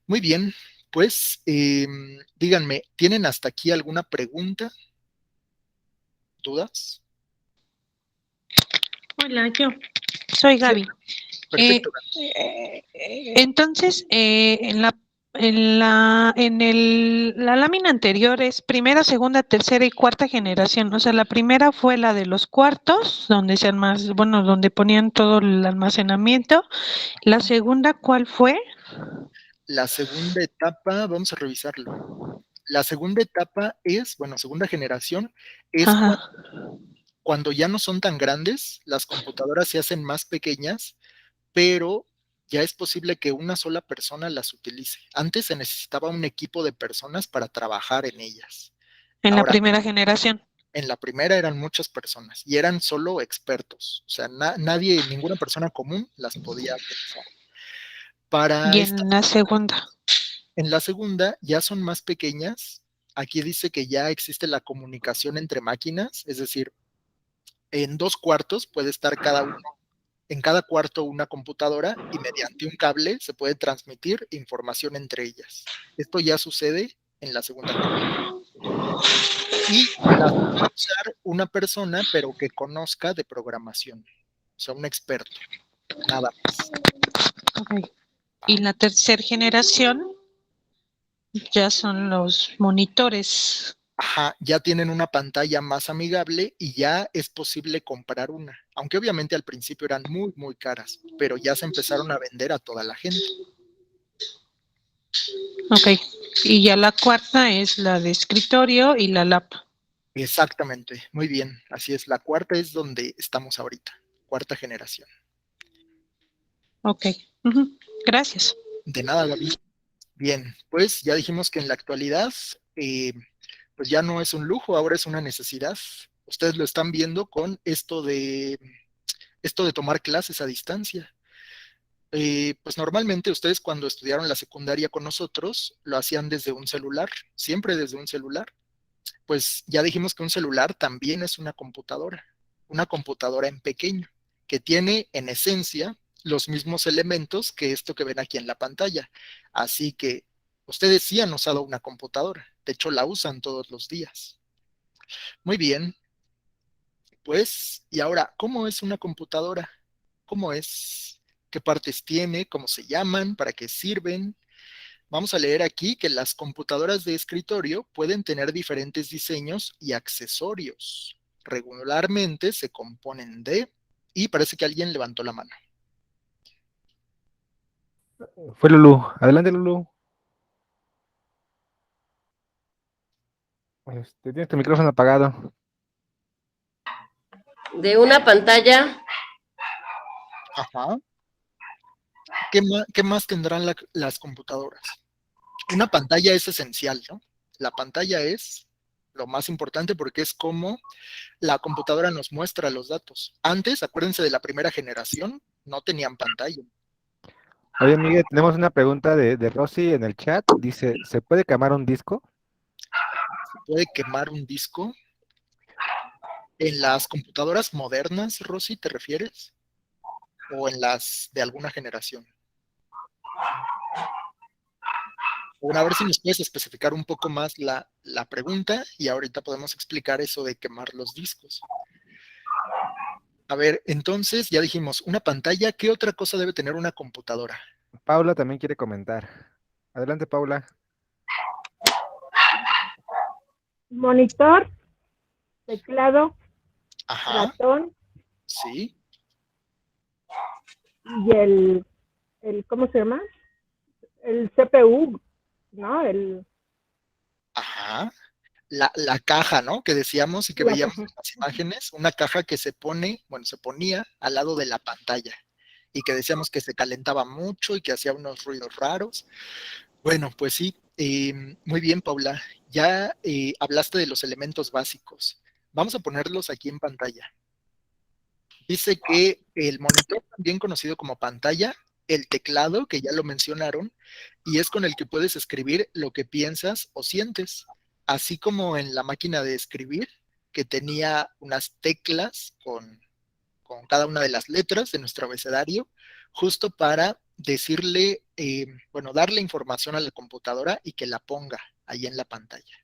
Muy bien, pues díganme, ¿tienen hasta aquí alguna pregunta? ¿Dudas? Hola, yo soy Gaby. Perfecto. Entonces, la lámina anterior es primera, segunda, tercera y cuarta generación. O sea, la primera fue la de los cuartos, donde donde ponían todo el almacenamiento. La segunda, ¿cuál fue? La segunda etapa, vamos a revisarlo. La segunda etapa es, bueno, segunda generación, es cuando ya no son tan grandes, las computadoras se hacen más pequeñas, pero ya es posible que una sola persona las utilice. Antes se necesitaba un equipo de personas para trabajar en ellas. En la primera generación. En la primera eran muchas personas y eran solo expertos. O sea, nadie, ninguna persona común las podía utilizar. Y en la segunda. En la segunda ya son más pequeñas. Aquí dice que ya existe la comunicación entre máquinas, es decir, en 2 cuartos puede estar en cada cuarto una computadora y mediante un cable se puede transmitir información entre ellas. Esto ya sucede en la segunda generación. Y las puede usar una persona, pero que conozca de programación, o sea, un experto, nada más. Okay. Y la tercera generación ya son los monitores. Ajá, ya tienen una pantalla más amigable y ya es posible comprar una, aunque obviamente al principio eran muy, muy caras, pero ya se empezaron a vender a toda la gente. Ok, y ya la cuarta es la de escritorio y la lap. Exactamente, muy bien, así es, la cuarta es donde estamos ahorita, cuarta generación. Ok, gracias. De nada, Gaby. Bien, pues ya dijimos que en la actualidad pues ya no es un lujo, ahora es una necesidad. Ustedes lo están viendo con esto de tomar clases a distancia. Pues normalmente ustedes cuando estudiaron la secundaria con nosotros lo hacían desde un celular, siempre desde un celular. Pues ya dijimos que un celular también es una computadora en pequeño, que tiene en esencia los mismos elementos que esto que ven aquí en la pantalla. Así que ustedes sí han usado una computadora, de hecho la usan todos los días. Muy bien, pues, y ahora, ¿cómo es una computadora? ¿Cómo es? ¿Qué partes tiene? ¿Cómo se llaman? ¿Para qué sirven? Vamos a leer aquí que las computadoras de escritorio pueden tener diferentes diseños y accesorios. Regularmente se componen de, y parece que alguien levantó la mano. Fue Lulú. Adelante, Lulú. Tienes tu micrófono apagado. De una pantalla. Ajá. ¿Qué más tendrán las computadoras? Una pantalla es esencial, ¿no? La pantalla es lo más importante porque es como la computadora nos muestra los datos. Antes, acuérdense de la primera generación, no tenían pantalla. Oye, Miguel, tenemos una pregunta de Rosy en el chat. Dice, ¿se puede quemar un disco? ¿Se puede quemar un disco? ¿En las computadoras modernas, Rosy, te refieres? ¿O en las de alguna generación? Bueno, a ver si nos puedes especificar un poco más la pregunta y ahorita podemos explicar eso de quemar los discos. A ver, entonces ya dijimos, una pantalla, ¿qué otra cosa debe tener una computadora? Paula también quiere comentar. Adelante, Paula. Monitor, teclado, Ajá. ratón. Sí. Y el ¿cómo se llama? El CPU, ¿no? Ajá. La caja, ¿no? Que decíamos y que veíamos en las imágenes, una caja que se ponía al lado de la pantalla y que decíamos que se calentaba mucho y que hacía unos ruidos raros. Bueno, pues sí, muy bien, Paula. Ya hablaste de los elementos básicos. Vamos a ponerlos aquí en pantalla. Dice que el monitor, también conocido como pantalla, el teclado, que ya lo mencionaron, y es con el que puedes escribir lo que piensas o sientes, así como en la máquina de escribir, que tenía unas teclas con cada una de las letras de nuestro abecedario, justo para decirle, bueno, darle información a la computadora y que la ponga ahí en la pantalla.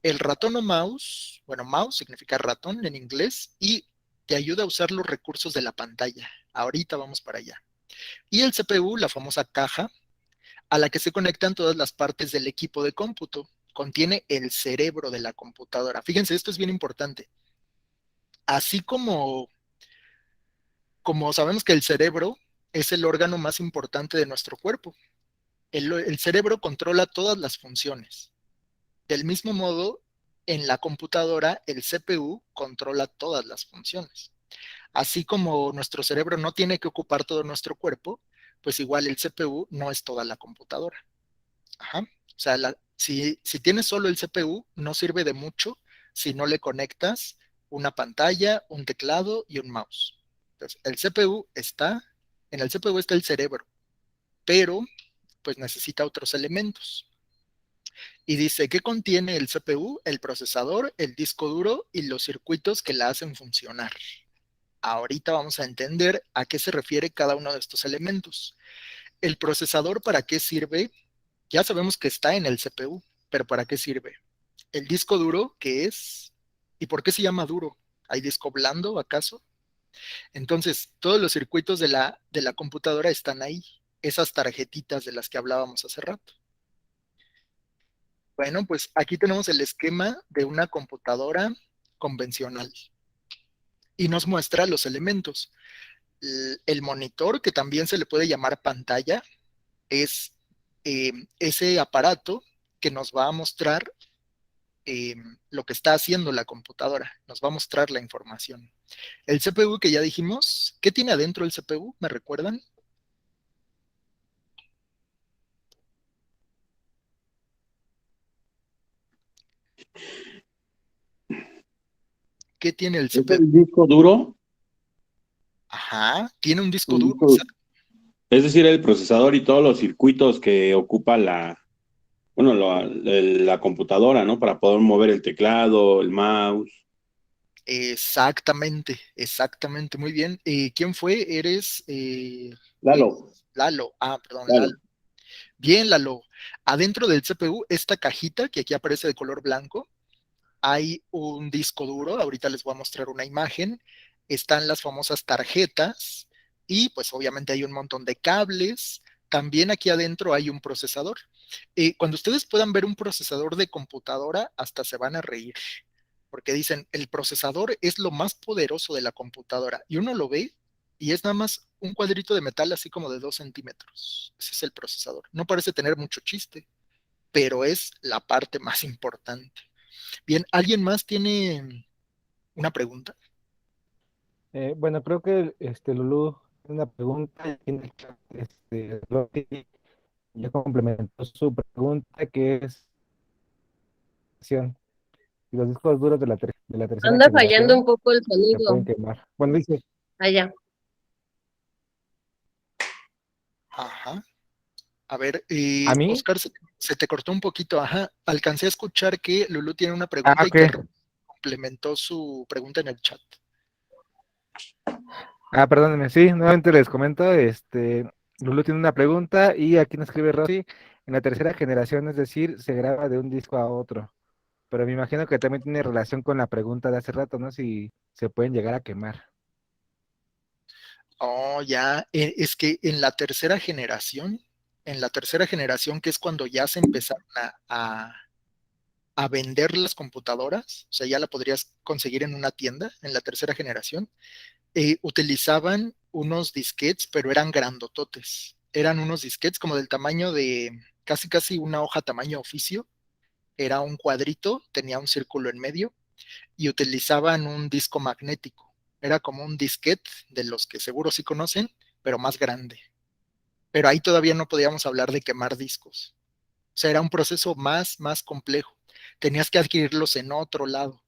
El ratón o mouse, bueno, mouse significa ratón en inglés y te ayuda a usar los recursos de la pantalla. Ahorita vamos para allá. Y el CPU, la famosa caja, a la que se conectan todas las partes del equipo de cómputo. Contiene el cerebro de la computadora. Fíjense, esto es bien importante. Así como sabemos que el cerebro es el órgano más importante de nuestro cuerpo, el cerebro controla todas las funciones. Del mismo modo, en la computadora, el CPU controla todas las funciones. Así como nuestro cerebro no tiene que ocupar todo nuestro cuerpo, pues igual el CPU no es toda la computadora. Ajá. O sea, si tienes solo el CPU, no sirve de mucho si no le conectas una pantalla, un teclado y un mouse. Entonces, en el CPU está el cerebro, pero pues necesita otros elementos. Y dice, ¿qué contiene el CPU? El procesador, el disco duro y los circuitos que la hacen funcionar. Ahorita vamos a entender a qué se refiere cada uno de estos elementos. El procesador, ¿para qué sirve? Ya sabemos que está en el CPU, pero ¿para qué sirve? El disco duro, ¿qué es? ¿Y por qué se llama duro? ¿Hay disco blando acaso? Entonces, todos los circuitos de la computadora están ahí, esas tarjetitas de las que hablábamos hace rato. Bueno, pues aquí tenemos el esquema de una computadora convencional y nos muestra los elementos. El monitor, que también se le puede llamar pantalla, es ese aparato que nos va a mostrar lo que está haciendo la computadora, nos va a mostrar la información. El CPU que ya dijimos, ¿qué tiene adentro el CPU? ¿Me recuerdan? ¿Qué tiene el ¿Es CPU? el disco duro? Ajá, tiene un disco Un duro. disco- Es decir, el procesador y todos los circuitos que ocupa la computadora, ¿no? Para poder mover el teclado, el mouse. Exactamente, exactamente, muy bien. ¿Quién fue? Eres Lalo. Lalo. Ah, perdón, Lalo. Lalo. Bien, Lalo. Adentro del CPU, esta cajita que aquí aparece de color blanco, hay un disco duro. Ahorita les voy a mostrar una imagen. Están las famosas tarjetas y pues obviamente hay un montón de cables. También aquí adentro hay un procesador. Cuando ustedes puedan ver un procesador de computadora, hasta se van a reír, porque dicen, el procesador es lo más poderoso de la computadora, y uno lo ve y es nada más un cuadrito de metal así como de 2 centímetros. Ese es el procesador. No parece tener mucho chiste, pero es la parte más importante. Bien, ¿alguien más tiene una pregunta? Bueno, creo que Lulú tiene una pregunta y en el chat, Rosy ya complementó su pregunta, que es si los discos duros de la tercera Anda fallando un generación poco el se pueden sonido. quemar. Bueno, dice, Allá. Ajá. A ver, ¿a mí? Oscar, se te cortó un poquito. Ajá. Alcancé a escuchar que Lulú tiene una pregunta Ah, y que ok. complementó su pregunta en el chat. Perdónenme, sí, nuevamente les comento, Lulú tiene una pregunta y aquí nos escribe Rosy, en la tercera generación, es decir, se graba de un disco a otro, pero me imagino que también tiene relación con la pregunta de hace rato, ¿no? Si se pueden llegar a quemar. Oh, ya, es que en la tercera generación, que es cuando ya se empezaron a vender las computadoras, o sea, ya la podrías conseguir en una tienda, en la tercera generación, utilizaban unos disquetes, pero eran grandototes. Eran unos disquetes como del tamaño de casi una hoja tamaño oficio. Era un cuadrito, tenía un círculo en medio y utilizaban un disco magnético. Era como un disquete de los que seguro sí conocen, pero más grande. Pero ahí todavía no podíamos hablar de quemar discos. O sea, era un proceso más complejo. Tenías que adquirirlos en otro lado.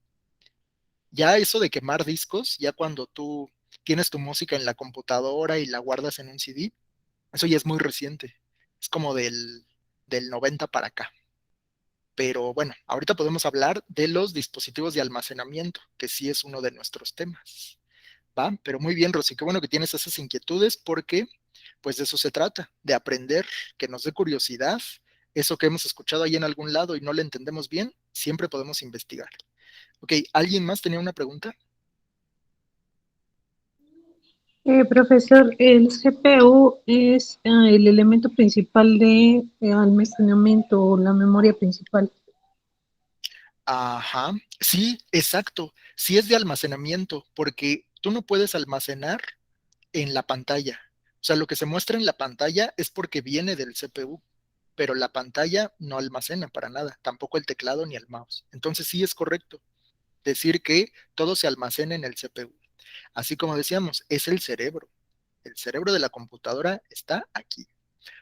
Ya eso de quemar discos, ya cuando tú tienes tu música en la computadora y la guardas en un CD, Eso ya es muy reciente. Es como del 90 para acá. Pero bueno, ahorita podemos hablar de los dispositivos de almacenamiento, que sí es uno de nuestros temas. ¿Va? Pero muy bien, Rosy, qué bueno que tienes esas inquietudes porque pues de eso se trata, de aprender, que nos dé curiosidad, eso que hemos escuchado ahí en algún lado y no le entendemos bien, siempre podemos investigar. Ok, ¿alguien más tenía una pregunta? Profesor, el CPU es el elemento principal de almacenamiento o la memoria principal. Ajá, sí, exacto. Sí es de almacenamiento, porque tú no puedes almacenar en la pantalla. O sea, lo que se muestra en la pantalla es porque viene del CPU, pero la pantalla no almacena para nada, tampoco el teclado ni el mouse. Entonces sí es correcto decir que todo se almacena en el CPU. Así como decíamos, es el cerebro. El cerebro de la computadora está aquí.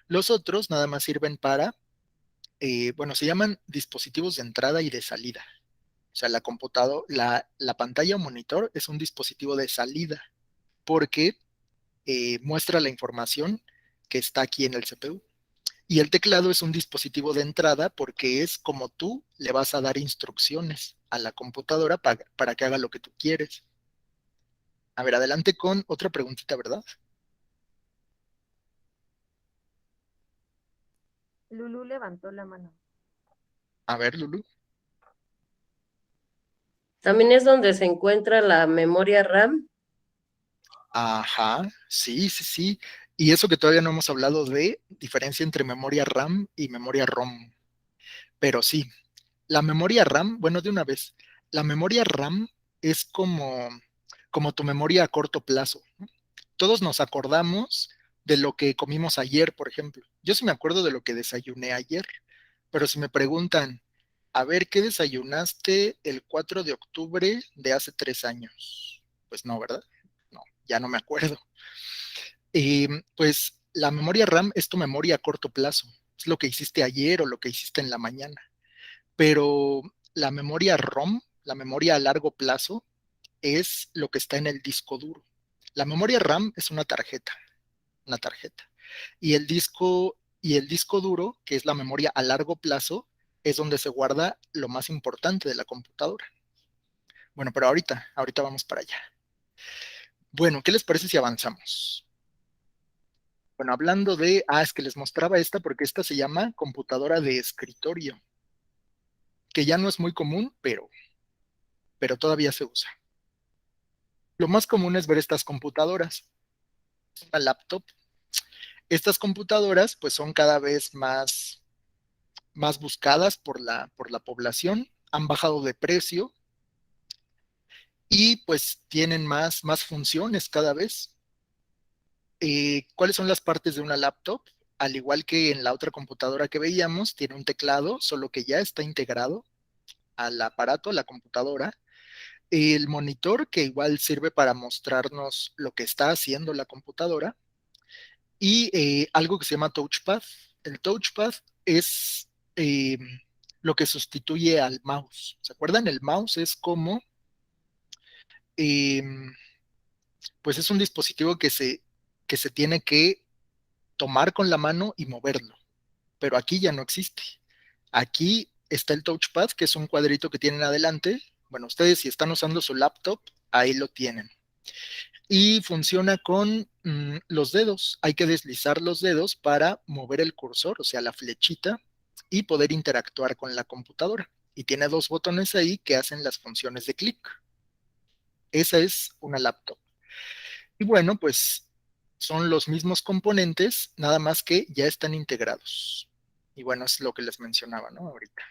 Los otros nada más sirven para, bueno, se llaman dispositivos de entrada y de salida. O sea, la pantalla o monitor es un dispositivo de salida porque muestra la información que está aquí en el CPU. Y el teclado es un dispositivo de entrada porque es como tú le vas a dar instrucciones a la computadora para que haga lo que tú quieres. A ver, adelante con otra preguntita, ¿verdad? Lulu levantó la mano. A ver, Lulu. También es donde se encuentra la memoria RAM. Ajá, sí, sí, sí. Y eso que todavía no hemos hablado de diferencia entre memoria RAM y memoria ROM. Pero sí, la memoria RAM, bueno, de una vez, la memoria RAM es como tu memoria a corto plazo, ¿no? Todos nos acordamos de lo que comimos ayer, por ejemplo. Yo sí me acuerdo de lo que desayuné ayer, pero si me preguntan, a ver, ¿qué desayunaste el 4 de octubre de hace 3 años? Pues no, ¿verdad? No, ya no me acuerdo. Pues la memoria RAM es tu memoria a corto plazo, es lo que hiciste ayer o lo que hiciste en la mañana, pero la memoria ROM, la memoria a largo plazo, es lo que está en el disco duro. La memoria RAM es una tarjeta. Y el disco duro, que es la memoria a largo plazo, es donde se guarda lo más importante de la computadora. Bueno, pero ahorita vamos para allá. Bueno, ¿qué les parece si avanzamos? Bueno, hablando de, es que les mostraba esta porque esta se llama computadora de escritorio, que ya no es muy común, pero todavía se usa. Lo más común es ver estas computadoras, una laptop. Estas computadoras pues son cada vez más buscadas por la población, han bajado de precio y pues tienen más funciones cada vez. ¿Cuáles son las partes de una laptop? Al igual que en la otra computadora que veíamos, tiene un teclado, solo que ya está integrado al aparato, a la computadora. El monitor, que igual sirve para mostrarnos lo que está haciendo la computadora. Y algo que se llama touchpad. El touchpad es lo que sustituye al mouse. ¿Se acuerdan? El mouse es como, eh, pues es un dispositivo que se tiene que tomar con la mano y moverlo, pero aquí ya no existe. Aquí está el touchpad, que es un cuadrito que tienen adelante. Bueno, ustedes si están usando su laptop, ahí lo tienen. Y funciona con los dedos. Hay que deslizar los dedos para mover el cursor, o sea, la flechita, y poder interactuar con la computadora. Y tiene dos botones ahí que hacen las funciones de clic. Esa es una laptop. Y bueno, pues son los mismos componentes, nada más que ya están integrados. Y bueno, es lo que les mencionaba, ¿no? Ahorita.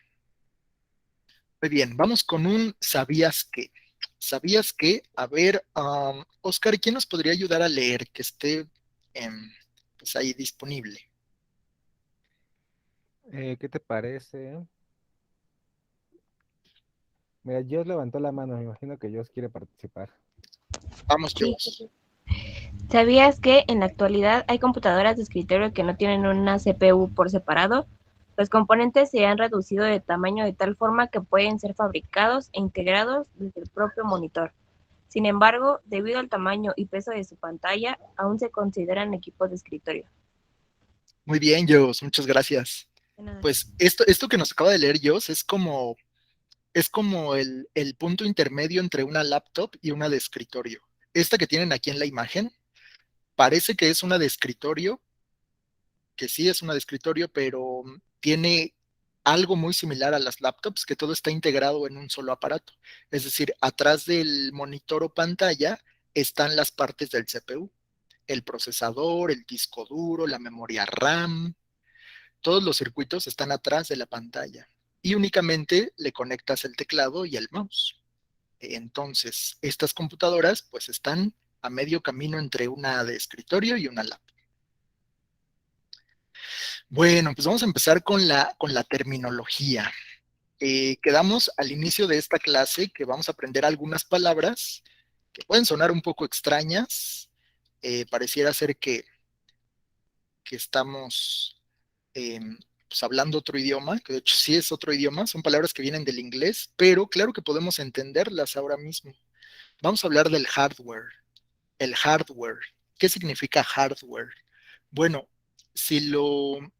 Muy bien, vamos con un ¿sabías qué? ¿Sabías qué? A ver, Oscar, ¿quién nos podría ayudar a leer que esté pues ahí disponible? ¿Qué te parece? Mira, Dios levantó la mano, me imagino que Dios quiere participar. Vamos, Sí. Dios. ¿Sabías que en la actualidad hay computadoras de escritorio que no tienen una CPU por separado? Los componentes se han reducido de tamaño de tal forma que pueden ser fabricados e integrados desde el propio monitor. Sin embargo, debido al tamaño y peso de su pantalla, aún se consideran equipos de escritorio. Muy bien, Jos, muchas gracias. Pues esto que nos acaba de leer Jos es como el punto intermedio entre una laptop y una de escritorio. Esta que tienen aquí en la imagen parece que es una de escritorio, que sí es una de escritorio, pero tiene algo muy similar a las laptops, que todo está integrado en un solo aparato. Es decir, atrás del monitor o pantalla están las partes del CPU, el procesador, el disco duro, la memoria RAM, todos los circuitos están atrás de la pantalla y únicamente le conectas el teclado y el mouse. Entonces, estas computadoras pues están a medio camino entre una de escritorio y una laptop. Bueno, pues vamos a empezar con la terminología. Quedamos al inicio de esta clase que vamos a aprender algunas palabras que pueden sonar un poco extrañas. Pareciera ser que estamos pues hablando otro idioma, que de hecho sí es otro idioma, son palabras que vienen del inglés, pero claro que podemos entenderlas ahora mismo. Vamos a hablar del hardware. El hardware. ¿Qué significa hardware? Bueno, si lo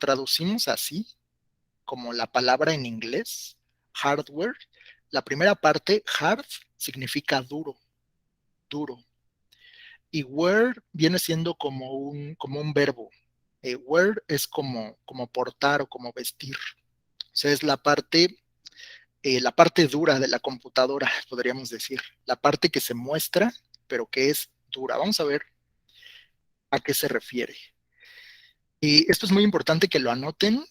traducimos así, como la palabra en inglés, hardware, la primera parte, hard, significa duro, duro. Y wear viene siendo como un verbo. Wear es como portar o como vestir. O sea, es la parte dura de la computadora, podríamos decir. La parte que se muestra, pero que es dura. Vamos a ver a qué se refiere. Y esto es muy importante que lo anoten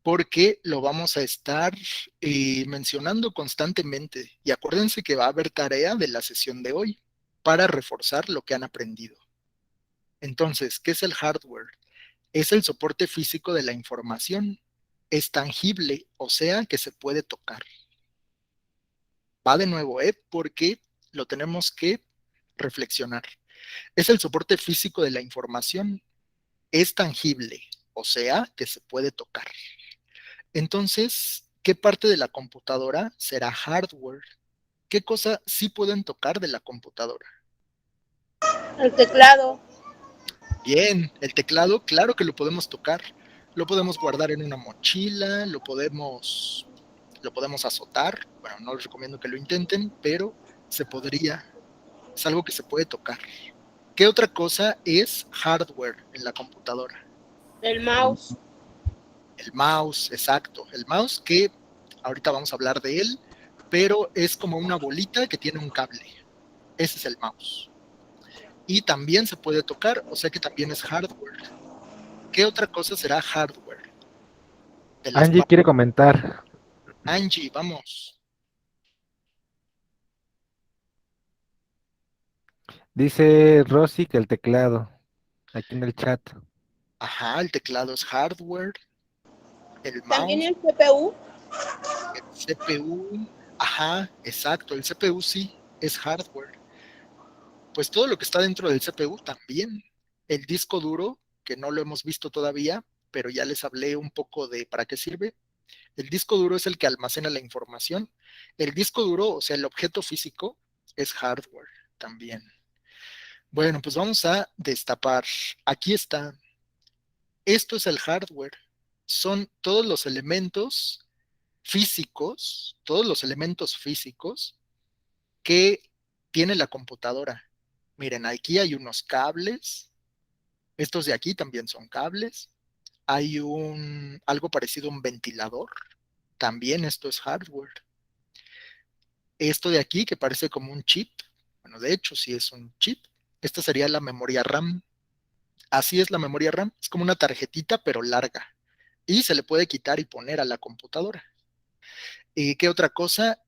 porque lo vamos a estar mencionando constantemente. Y acuérdense que va a haber tarea de la sesión de hoy para reforzar lo que han aprendido. Entonces, ¿qué es el hardware? Es el soporte físico de la información. Es tangible, o sea, que se puede tocar. Va de nuevo, porque lo tenemos que reflexionar. Es el soporte físico de la información. Es tangible, o sea, que se puede tocar. Entonces, ¿qué parte de la computadora será hardware? ¿Qué cosa sí pueden tocar de la computadora? El teclado. Bien, el teclado, claro que lo podemos tocar. Lo podemos guardar en una mochila, lo podemos azotar. Bueno, no les recomiendo que lo intenten, pero se podría. Es algo que se puede tocar. ¿Qué otra cosa es hardware en la computadora? El mouse. El mouse, exacto. El mouse que ahorita vamos a hablar de él, pero es como una bolita que tiene un cable. Ese es el mouse. Y también se puede tocar, o sea que también es hardware. ¿Qué otra cosa será hardware? Angie quiere comentar. Angie, vamos. Dice Rosy que el teclado, aquí en el chat. Ajá, el teclado es hardware. El mouse. También el CPU. El CPU. Ajá, exacto. El CPU sí es hardware. Pues todo lo que está dentro del CPU también. El disco duro, que no lo hemos visto todavía, pero ya les hablé un poco de para qué sirve. El disco duro es el que almacena la información. El disco duro, o sea, el objeto físico, es hardware también. Bueno, pues vamos a destapar. Aquí está. Esto es el hardware. Son todos los elementos físicos, que tiene la computadora. Miren, aquí hay unos cables. Estos de aquí también son cables. Hay algo parecido a un ventilador. También esto es hardware. Esto de aquí que parece como un chip. Bueno, de hecho sí es un chip. Esta sería la memoria RAM. Así es la memoria RAM. Es como una tarjetita pero larga. Y se le puede quitar y poner a la computadora. ¿Qué otra cosa?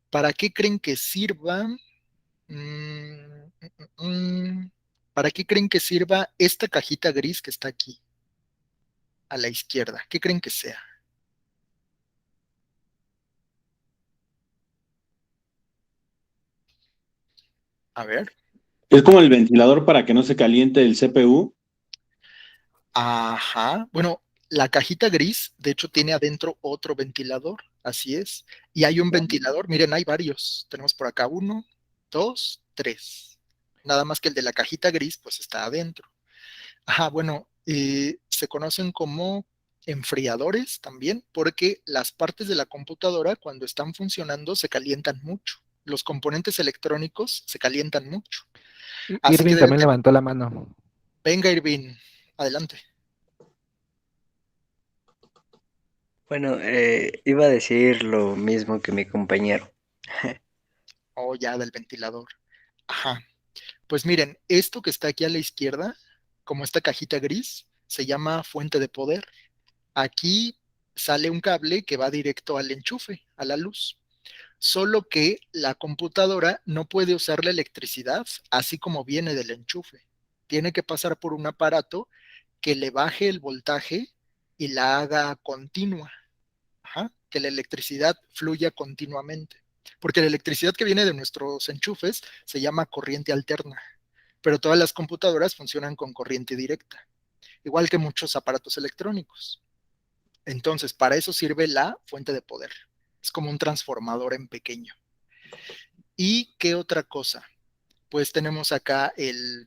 ¿Para qué creen que sirva? ¿Para qué creen que sirva esta cajita gris que está aquí? A la izquierda. ¿Qué creen que sea? A ver. Es como el ventilador para que no se caliente el CPU. Ajá. Bueno, la cajita gris, de hecho, tiene adentro otro ventilador. Así es. Y hay un ventilador. Miren, hay varios. Tenemos por acá 1, 2, 3. Nada más que el de la cajita gris, pues está adentro. Bueno, se conocen como enfriadores también, porque las partes de la computadora cuando están funcionando se calientan mucho. Los componentes electrónicos se calientan mucho. Así que Irving también levantó la mano. Venga, Irving, adelante. Bueno, iba a decir lo mismo que mi compañero. Ya del ventilador. Pues miren, esto que está aquí a la izquierda, como esta cajita gris, se llama fuente de poder. Aquí sale un cable que va directo al enchufe, a la luz. Solo que la computadora no puede usar la electricidad así como viene del enchufe. Tiene que pasar por un aparato que le baje el voltaje y la haga continua. Que la electricidad fluya continuamente. Porque la electricidad que viene de nuestros enchufes se llama corriente alterna, pero todas las computadoras funcionan con corriente directa, igual que muchos aparatos electrónicos. Entonces, para eso sirve la fuente de poder. Es como un transformador en pequeño. ¿Y qué otra cosa? Pues tenemos acá que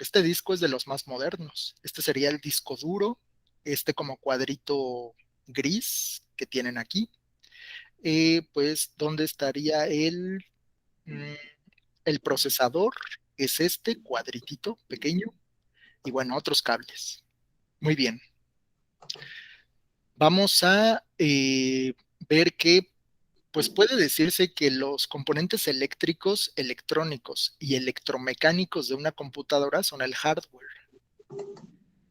este disco es de los más modernos. Este sería el disco duro, este como cuadrito gris que tienen aquí. Pues, ¿dónde estaría el procesador? Es este cuadritito pequeño. Y bueno, otros cables. Muy bien. Vamos a ver que, pues puede decirse que los componentes eléctricos, electrónicos y electromecánicos de una computadora son el hardware.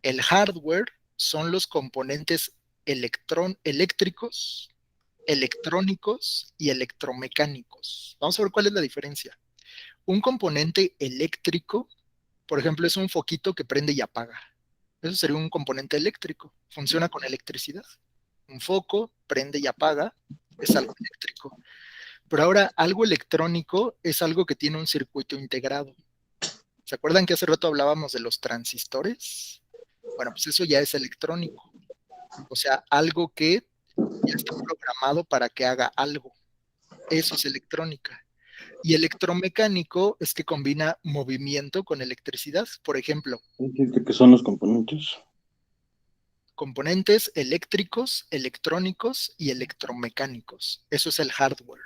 El hardware son los componentes eléctricos, electrónicos y electromecánicos. Vamos a ver cuál es la diferencia. Un componente eléctrico, por ejemplo, es un foquito que prende y apaga. Eso sería un componente eléctrico. Funciona con electricidad. Un foco prende y apaga, es algo eléctrico. Pero ahora, algo electrónico es algo que tiene un circuito integrado. ¿Se acuerdan que hace rato hablábamos de los transistores? Bueno, pues eso ya es electrónico. O sea, algo que ya está programado para que haga algo. Eso es electrónica. Y electromecánico es que combina movimiento con electricidad. Por ejemplo, ¿qué son los componentes? Componentes eléctricos, electrónicos y electromecánicos. Eso es el hardware.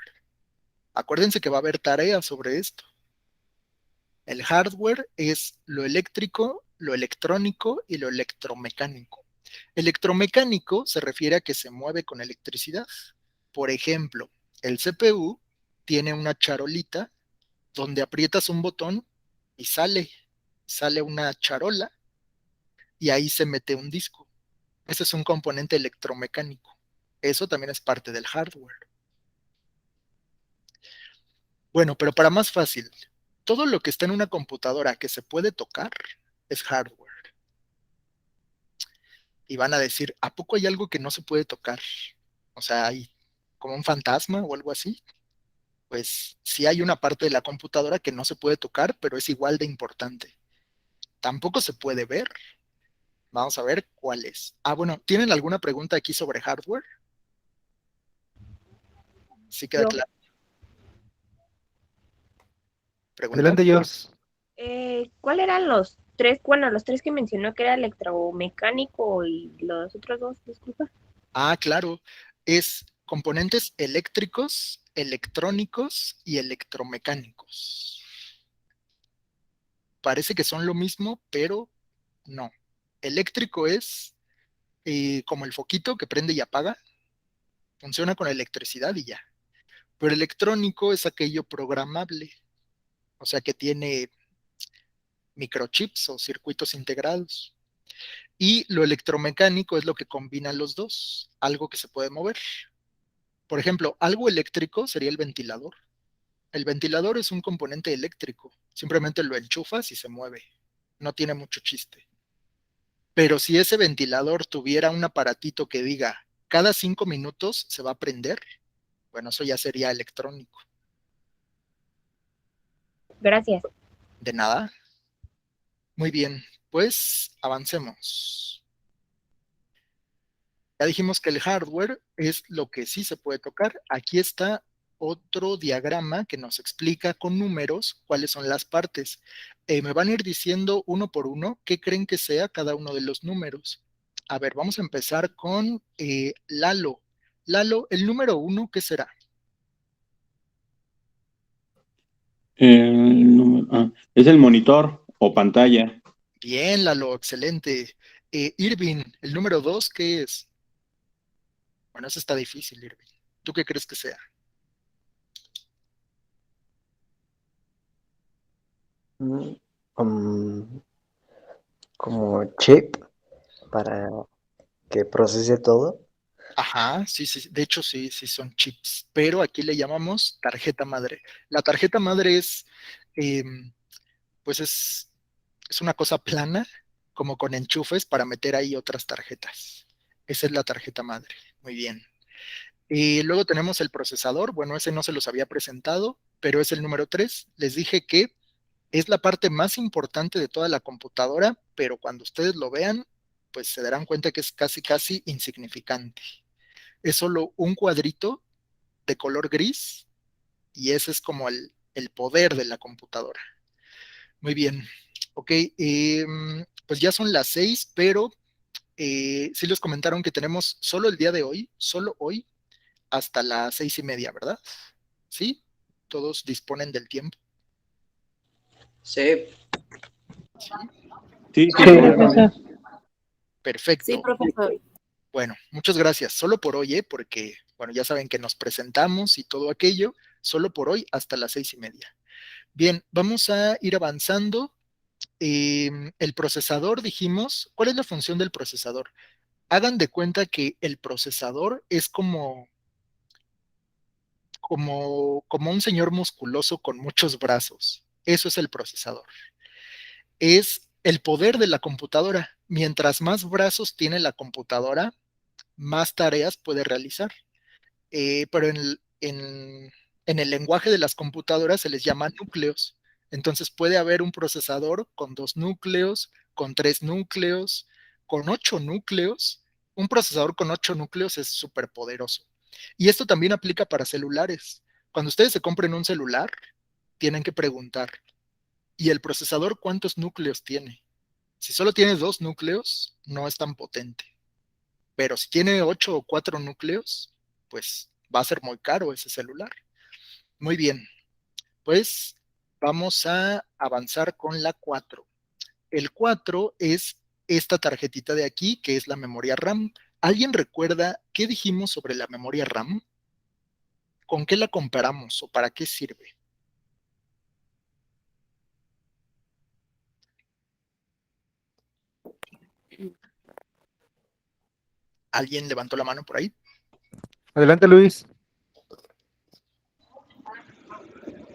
Acuérdense que va a haber tareas sobre esto. El hardware es lo eléctrico, lo electrónico y lo electromecánico. Electromecánico se refiere a que se mueve con electricidad. Por ejemplo, el CPU tiene una charolita donde aprietas un botón y sale una charola y ahí se mete un disco. Ese es un componente electromecánico. Eso también es parte del hardware. Bueno, pero para más fácil, todo lo que está en una computadora que se puede tocar es hardware. Y van a decir, ¿a poco hay algo que no se puede tocar? O sea, ¿hay como un fantasma o algo así? Pues sí hay una parte de la computadora que no se puede tocar, pero es igual de importante. Tampoco se puede ver. Vamos a ver cuál es. Bueno, ¿tienen alguna pregunta aquí sobre hardware? Sí queda claro. Adelante, Jos. ¿Cuáles eran los tres? Bueno, los tres que mencionó, que era electromecánico y los otros dos, disculpa. Claro. Es componentes eléctricos, electrónicos y electromecánicos. Parece que son lo mismo, pero no. Eléctrico es como el foquito que prende y apaga. Funciona con electricidad y ya. Pero electrónico es aquello programable. O sea que tiene microchips o circuitos integrados. Y lo electromecánico es lo que combina los dos, algo que se puede mover. Por ejemplo, algo eléctrico sería el ventilador. El ventilador es un componente eléctrico, simplemente lo enchufas y se mueve, no tiene mucho chiste. Pero si ese ventilador tuviera un aparatito que diga, cada 5 minutos se va a prender, bueno, eso ya sería electrónico. Gracias. De nada. Muy bien, pues avancemos. Ya dijimos que el hardware es lo que sí se puede tocar. Aquí está otro diagrama que nos explica con números cuáles son las partes. Me van a ir diciendo uno por uno qué creen que sea cada uno de los números. A ver, vamos a empezar con Lalo. Lalo, el número 1, ¿qué será? Es el monitor o pantalla. Bien, Lalo, excelente. Irving, el número 2, ¿qué es? Bueno, eso está difícil, Irving. ¿Tú qué crees que sea? Como chip para que procese todo. Ajá, sí, sí, de hecho sí, sí son chips, pero aquí le llamamos tarjeta madre. La tarjeta madre es, pues es una cosa plana, como con enchufes para meter ahí otras tarjetas. Esa es la tarjeta madre. Muy bien. Y luego tenemos el procesador. Bueno, ese no se los había presentado, pero es el número 3. Les dije que es la parte más importante de toda la computadora, pero cuando ustedes lo vean, pues se darán cuenta que es casi, casi insignificante. Es solo un cuadrito de color gris y ese es como el poder de la computadora. Muy bien. Ok, pues ya son las 6, pero sí les comentaron que tenemos solo el día de hoy, solo hoy, hasta las 6:30, ¿verdad? ¿Sí? ¿Todos disponen del tiempo? Sí. Sí, Sí, profesor. Perfecto. Sí, profesor. Bueno, muchas gracias. Solo por hoy, porque, bueno, ya saben que nos presentamos y todo aquello, solo por hoy hasta las 6:30. Bien, vamos a ir avanzando. El procesador, dijimos, ¿cuál es la función del procesador? Hagan de cuenta que el procesador es como un señor musculoso con muchos brazos. Eso es el procesador. Es el poder de la computadora. Mientras más brazos tiene la computadora, más tareas puede realizar. Pero en el lenguaje de las computadoras se les llama núcleos. Entonces puede haber un procesador con 2 núcleos, con 3 núcleos, con 8 núcleos. Un procesador con 8 núcleos es súper poderoso. Y esto también aplica para celulares. Cuando ustedes se compren un celular, tienen que preguntar, ¿y el procesador cuántos núcleos tiene? Si solo tiene 2 núcleos, no es tan potente. Pero si tiene 8 o 4 núcleos, pues va a ser muy caro ese celular. Muy bien, pues vamos a avanzar con la 4. El 4 es esta tarjetita de aquí, que es la memoria RAM. ¿Alguien recuerda qué dijimos sobre la memoria RAM? ¿Con qué la comparamos o para qué sirve? ¿Alguien levantó la mano por ahí? Adelante, Luis.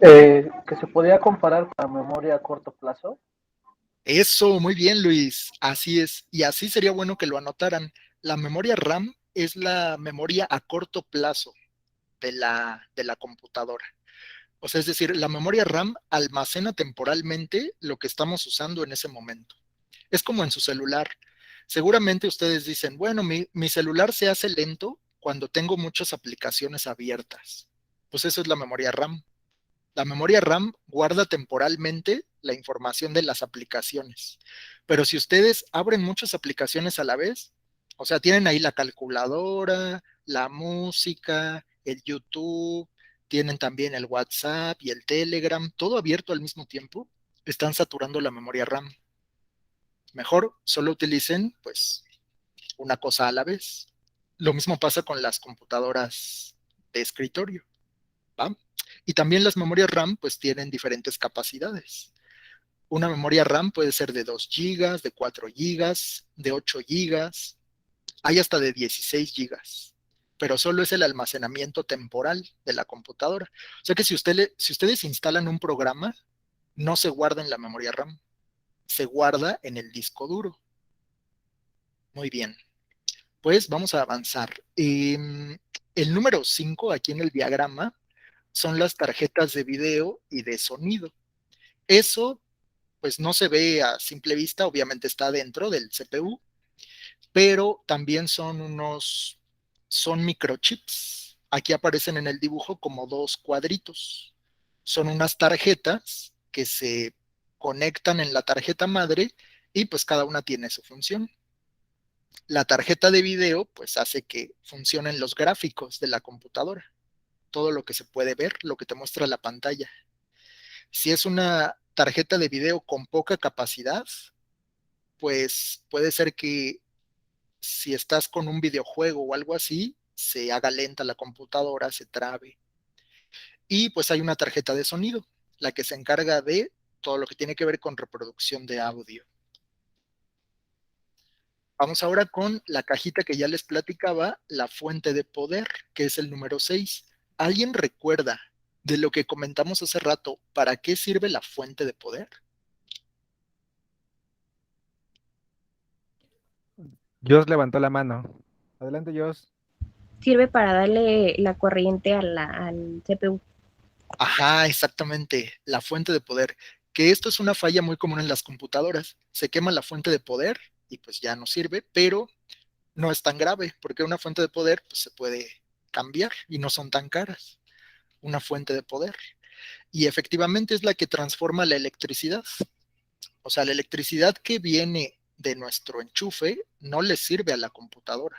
Que se podía comparar con la memoria a corto plazo. Eso, muy bien, Luis. Así es. Y así sería bueno que lo anotaran. La memoria RAM es la memoria a corto plazo de la computadora. O sea, es decir, la memoria RAM almacena temporalmente lo que estamos usando en ese momento. Es como en su celular. Seguramente ustedes dicen, bueno, mi celular se hace lento cuando tengo muchas aplicaciones abiertas. Pues eso es la memoria RAM. La memoria RAM guarda temporalmente la información de las aplicaciones. Pero si ustedes abren muchas aplicaciones a la vez, o sea, tienen ahí la calculadora, la música, el YouTube, tienen también el WhatsApp y el Telegram, todo abierto al mismo tiempo, están saturando la memoria RAM. Mejor solo utilicen, pues, una cosa a la vez. Lo mismo pasa con las computadoras de escritorio, ¿va? Y también las memorias RAM pues tienen diferentes capacidades. Una memoria RAM puede ser de 2 gigas, de 4 gigas, de 8 gigas, hay hasta de 16 gigas, pero solo es el almacenamiento temporal de la computadora. O sea que si ustedes instalan un programa, no se guarda en la memoria RAM, se guarda en el disco duro. Muy bien, pues vamos a avanzar. El número 5 aquí en el diagrama son las tarjetas de video y de sonido. Eso, pues no se ve a simple vista, obviamente está dentro del CPU, pero también son microchips. Aquí aparecen en el dibujo como dos cuadritos. Son unas tarjetas que se conectan en la tarjeta madre y pues cada una tiene su función. La tarjeta de video pues hace que funcionen los gráficos de la computadora. Todo lo que se puede ver, lo que te muestra la pantalla. Si es una tarjeta de video con poca capacidad, pues puede ser que si estás con un videojuego o algo así, se haga lenta la computadora, se trabe. Y pues hay una tarjeta de sonido, la que se encarga de todo lo que tiene que ver con reproducción de audio. Vamos ahora con la cajita que ya les platicaba, la fuente de poder, que es el número 6. ¿Alguien recuerda de lo que comentamos hace rato, para qué sirve la fuente de poder? Jos levantó la mano. Adelante, Jos. Sirve para darle la corriente al CPU. Ajá, exactamente, la fuente de poder. Que esto es una falla muy común en las computadoras. Se quema la fuente de poder y pues ya no sirve, pero no es tan grave, porque una fuente de poder pues, se puede cambiar y no son tan caras. Una fuente de poder. Y efectivamente es la que transforma la electricidad. O sea, la electricidad que viene de nuestro enchufe no le sirve a la computadora,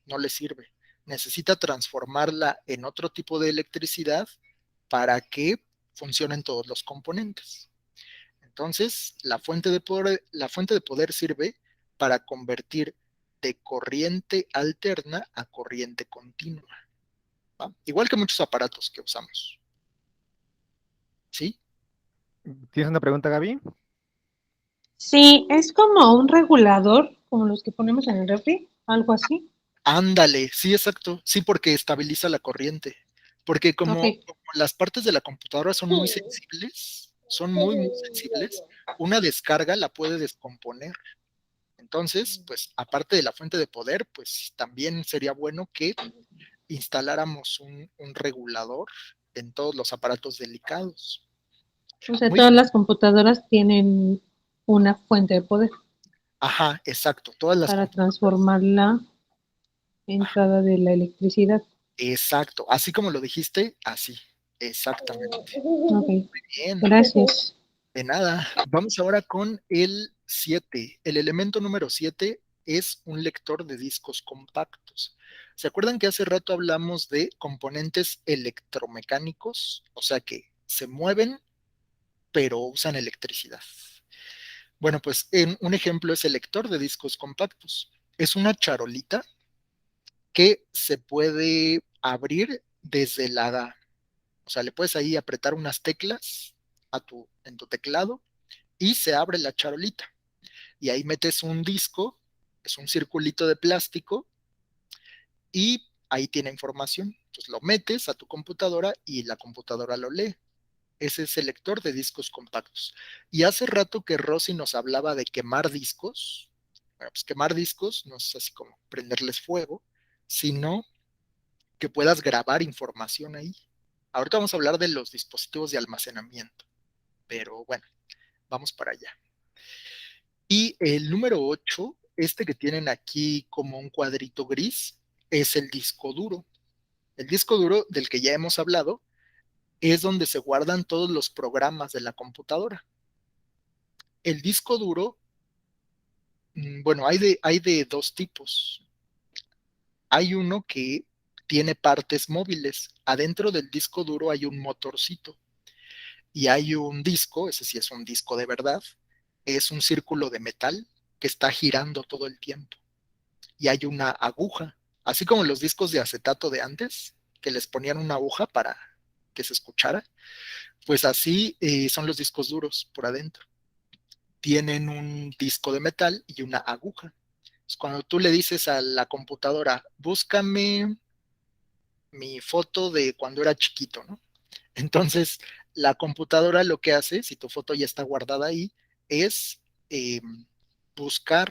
no le sirve. Necesita transformarla en otro tipo de electricidad para que funcionen todos los componentes. Entonces, la fuente de poder sirve para convertir de corriente alterna a corriente continua. ¿Va? Igual que muchos aparatos que usamos. ¿Sí? ¿Tienes una pregunta, Gaby? Sí, es como un regulador, como los que ponemos en el refri, algo así. Ándale, sí, exacto. Sí, porque estabiliza la corriente. Porque Ok. como las partes de la computadora son muy sensibles, son muy, muy sensibles, una descarga la puede descomponer. Entonces, pues aparte de la fuente de poder, pues también sería bueno que instaláramos un regulador en todos los aparatos delicados. O sea, Muy todas bien. las computadoras tienen una fuente de poder Ajá, exacto. Todas las para computadoras. transformar la entrada de la electricidad. Exacto. Así como lo dijiste, así. Exactamente. Ok, Muy bien. gracias. De nada. Vamos ahora con el 7. El elemento número 7 es un lector de discos compactos. ¿Se acuerdan que hace rato hablamos de componentes electromecánicos? O sea que se mueven, pero usan electricidad. Bueno, pues un ejemplo es el lector de discos compactos. Es una charolita que se puede abrir desde o sea, le puedes ahí apretar unas teclas en tu teclado y se abre la charolita. Y ahí metes un disco, es un circulito de plástico, y ahí tiene información. Entonces lo metes a tu computadora y la computadora lo lee. Ese es el lector de discos compactos. Y hace rato que Rosy nos hablaba de quemar discos. Bueno, pues quemar discos no es así como prenderles fuego, sino que puedas grabar información ahí. Ahorita vamos a hablar de los dispositivos de almacenamiento, pero bueno, vamos para allá. Y el número 8, este que tienen aquí como un cuadrito gris, es el disco duro. El disco duro del que ya hemos hablado es donde se guardan todos los programas de la computadora. El disco duro, bueno, hay de dos tipos. Hay uno que tiene partes móviles. Adentro del disco duro hay un motorcito. Y hay un disco, ese sí es un disco de verdad, es un círculo de metal que está girando todo el tiempo. Y hay una aguja, así como los discos de acetato de antes, que les ponían una aguja para que se escuchara, pues así son los discos duros por adentro. Tienen un disco de metal y una aguja. Entonces, cuando tú le dices a la computadora, búscame mi foto de cuando era chiquito, ¿no? Entonces, la computadora lo que hace, si tu foto ya está guardada ahí, es eh, buscar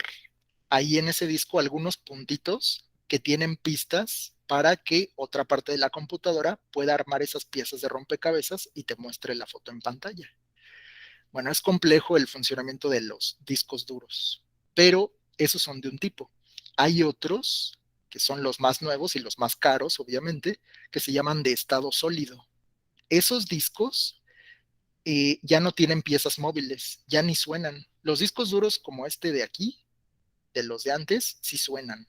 ahí en ese disco algunos puntitos que tienen pistas para que otra parte de la computadora pueda armar esas piezas de rompecabezas y te muestre la foto en pantalla. Bueno, es complejo el funcionamiento de los discos duros, pero esos son de un tipo. Hay otros que son los más nuevos y los más caros, obviamente, que se llaman de estado sólido. Esos discos ya no tienen piezas móviles, ya ni suenan. Los discos duros como este de aquí, de los de antes, sí suenan.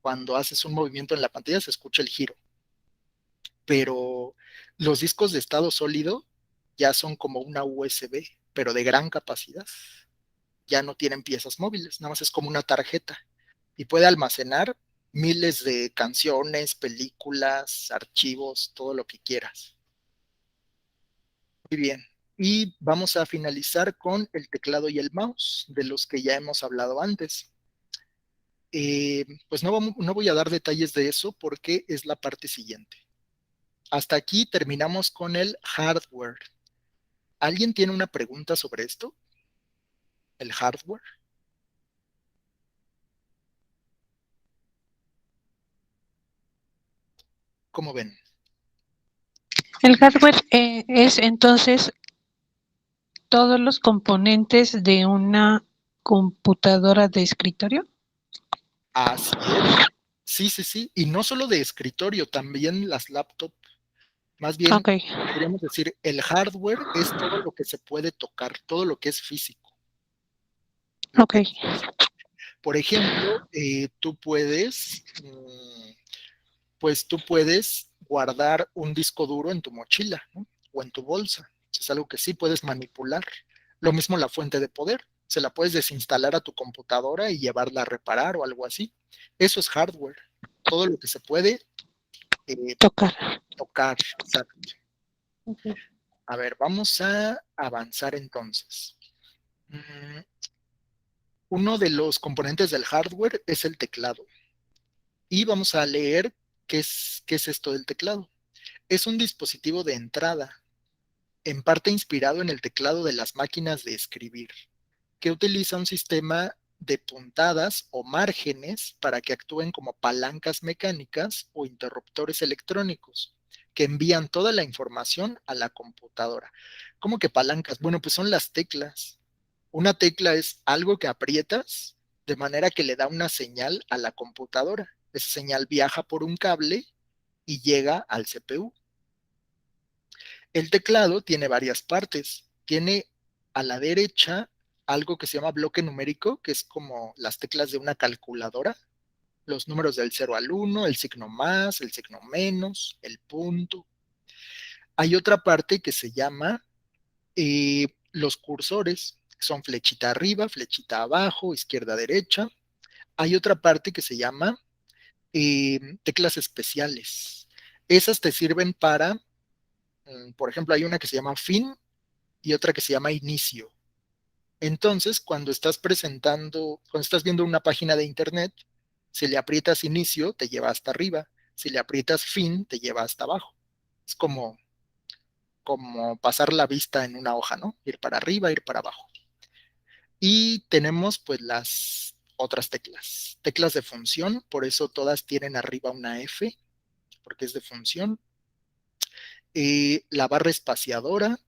Cuando haces un movimiento en la pantalla se escucha el giro. Pero los discos de estado sólido ya son como una USB, pero de gran capacidad. Ya no tienen piezas móviles, nada más es como una tarjeta. Y puede almacenar miles de canciones, películas, archivos, todo lo que quieras. Muy bien. Y vamos a finalizar con el teclado y el mouse, de los que ya hemos hablado antes. Pues no voy a dar detalles de eso porque es la parte siguiente. Hasta aquí terminamos con el hardware. ¿Alguien tiene una pregunta sobre esto? ¿El hardware? ¿Cómo ven? El hardware es entonces todos los componentes de una computadora de escritorio. Así es. Sí. Y no solo de escritorio, también las laptops. Más bien, podríamos decir, el hardware es todo lo que se puede tocar, todo lo que es físico. Ok. Por ejemplo, tú puedes guardar un disco duro en tu mochila, ¿no? O en tu bolsa. Es algo que sí puedes manipular. Lo mismo la fuente de poder. Se la puedes desinstalar a tu computadora y llevarla a reparar o algo así. Eso es hardware. Todo lo que se puede tocar. Exacto. Okay. A ver, vamos a avanzar entonces. Uno de los componentes del hardware es el teclado. Y vamos a leer qué es esto del teclado. Es un dispositivo de entrada, en parte inspirado en el teclado de las máquinas de escribir, que utiliza un sistema de puntadas o márgenes para que actúen como palancas mecánicas o interruptores electrónicos, que envían toda la información a la computadora. ¿Cómo que palancas? Bueno, pues son las teclas. Una tecla es algo que aprietas de manera que le da una señal a la computadora. Esa señal viaja por un cable y llega al CPU. El teclado tiene varias partes. Tiene a la derecha algo que se llama bloque numérico, que es como las teclas de una calculadora. Los números del 0 al 1, el signo más, el signo menos, el punto. Hay otra parte que se llama los cursores, que son flechita arriba, flechita abajo, izquierda, derecha. Hay otra parte que se llama teclas especiales. Esas te sirven para, por ejemplo, hay una que se llama fin y otra que se llama inicio. Entonces, cuando estás viendo una página de internet, si le aprietas inicio, te lleva hasta arriba. Si le aprietas fin, te lleva hasta abajo. Es como pasar la vista en una hoja, ¿no? Ir para arriba, ir para abajo. Y tenemos pues las otras teclas de función, por eso todas tienen arriba una F, porque es de función. La barra espaciadora,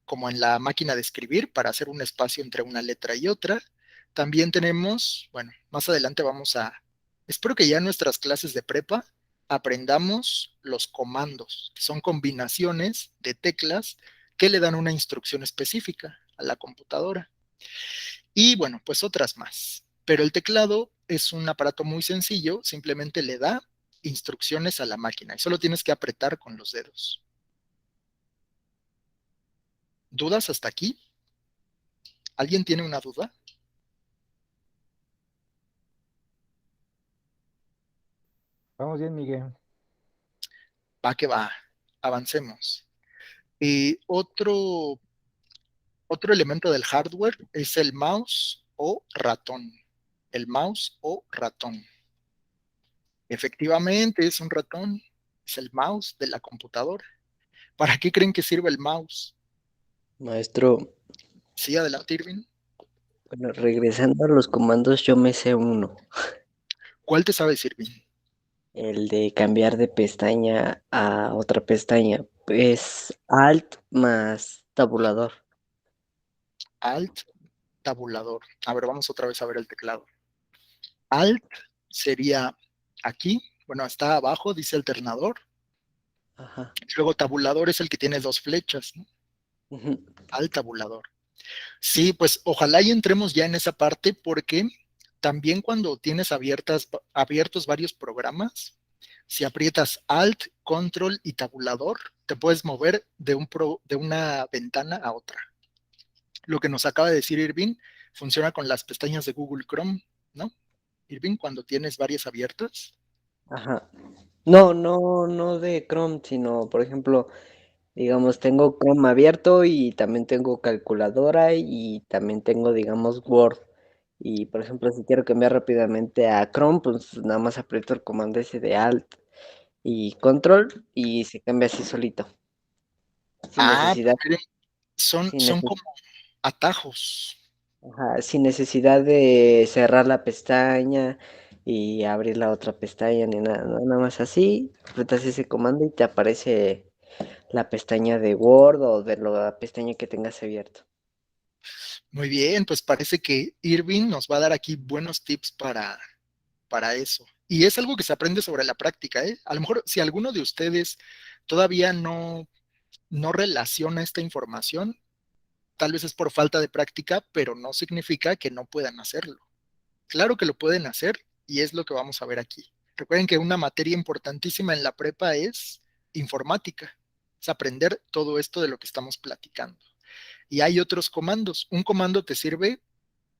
como en la máquina de escribir, para hacer un espacio entre una letra y otra. También tenemos, bueno, más adelante espero que ya en nuestras clases de prepa aprendamos los comandos, que son combinaciones de teclas que le dan una instrucción específica a la computadora. Y bueno, pues otras más. Pero el teclado es un aparato muy sencillo, simplemente le da instrucciones a la máquina y solo tienes que apretar con los dedos. ¿Dudas hasta aquí? ¿Alguien tiene una duda? Vamos bien, Miguel. Va que va, avancemos. Otro elemento del hardware es el mouse o ratón. El mouse o ratón. Efectivamente, es un ratón. Es el mouse de la computadora. ¿Para qué creen que sirve el mouse? Maestro. Sí, adelante, Irving. Bueno, regresando a los comandos, yo me sé uno. ¿Cuál te sabes, Irving? El de cambiar de pestaña a otra pestaña. Es Alt más tabulador. Alt, tabulador. A ver, vamos otra vez a ver el teclado. Alt sería aquí, bueno, está abajo, dice alternador. Ajá. Luego tabulador es el que tiene 2 flechas, ¿no? Al tabulador. Sí, pues ojalá y entremos ya en esa parte, porque también cuando tienes abiertos varios programas, si aprietas Alt, Control y tabulador, te puedes mover de una ventana a otra. Lo que nos acaba de decir Irving funciona con las pestañas de Google Chrome, ¿no? Irving, cuando tienes varias abiertas. Ajá. No de Chrome, sino, por ejemplo, digamos, tengo Chrome abierto y también tengo calculadora y también tengo, digamos, Word. Y, por ejemplo, si quiero cambiar rápidamente a Chrome, pues nada más aprieto el comando ese de Alt y Control y se cambia así solito. Sin necesidad. Pues miren, son como atajos. Ajá, sin necesidad de cerrar la pestaña y abrir la otra pestaña ni nada, ¿no? Nada más así, aprietas ese comando y te aparece la pestaña de Word o de la pestaña que tengas abierto. Muy bien, pues parece que Irving nos va a dar aquí buenos tips para eso. Y es algo que se aprende sobre la práctica, ¿eh? A lo mejor si alguno de ustedes todavía no relaciona esta información, tal vez es por falta de práctica, pero no significa que no puedan hacerlo. Claro que lo pueden hacer y es lo que vamos a ver aquí. Recuerden que una materia importantísima en la prepa es informática, es aprender todo esto de lo que estamos platicando. Y hay otros comandos. Un comando te sirve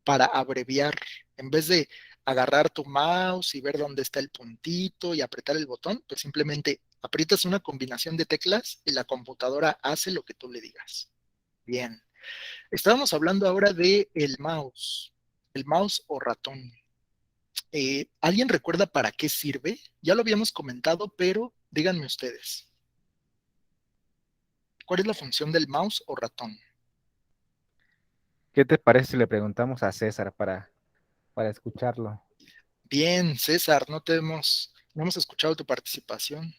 para abreviar. En vez de agarrar tu mouse y ver dónde está el puntito y apretar el botón, pues simplemente aprietas una combinación de teclas y la computadora hace lo que tú le digas. Bien. Estábamos hablando ahora de el mouse o ratón. ¿Alguien recuerda para qué sirve? Ya lo habíamos comentado, pero díganme ustedes. ¿Cuál es la función del mouse o ratón? ¿Qué te parece si le preguntamos a César para escucharlo? Bien, César, no hemos escuchado tu participación.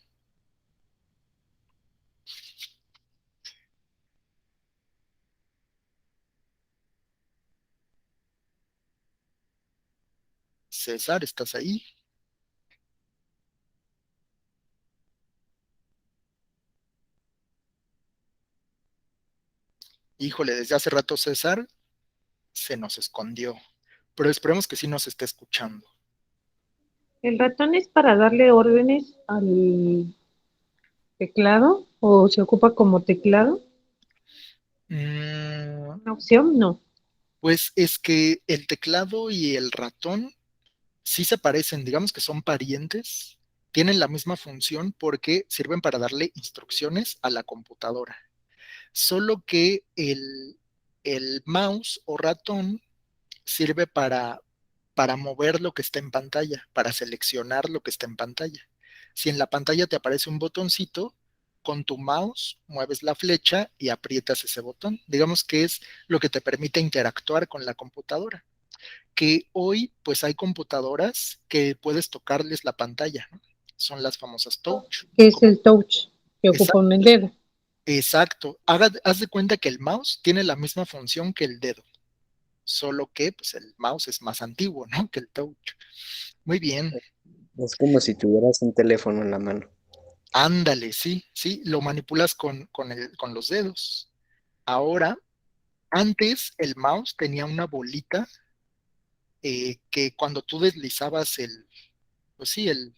César, ¿estás ahí? Híjole, desde hace rato César se nos escondió, pero esperemos que sí nos esté escuchando. ¿El ratón es para darle órdenes al teclado o se ocupa como teclado? ¿Una opción? No. Pues es que el teclado y el ratón sí se parecen, digamos que son parientes, tienen la misma función porque sirven para darle instrucciones a la computadora. Solo que el mouse o ratón sirve para mover lo que está en pantalla, para seleccionar lo que está en pantalla. Si en la pantalla te aparece un botoncito, con tu mouse mueves la flecha y aprietas ese botón. Digamos que es lo que te permite interactuar con la computadora. Que hoy pues hay computadoras que puedes tocarles la pantalla, ¿no? Son las famosas touch. ¿Qué es el touch? Que ocupa un dedo. Exacto. Haz de cuenta que el mouse tiene la misma función que el dedo, solo que pues, el mouse es más antiguo, ¿no? Que el touch. Muy bien. Es como si tuvieras un teléfono en la mano. Ándale, sí, sí, lo manipulas con los dedos. Ahora, antes el mouse tenía una bolita que cuando tú deslizabas pues sí, el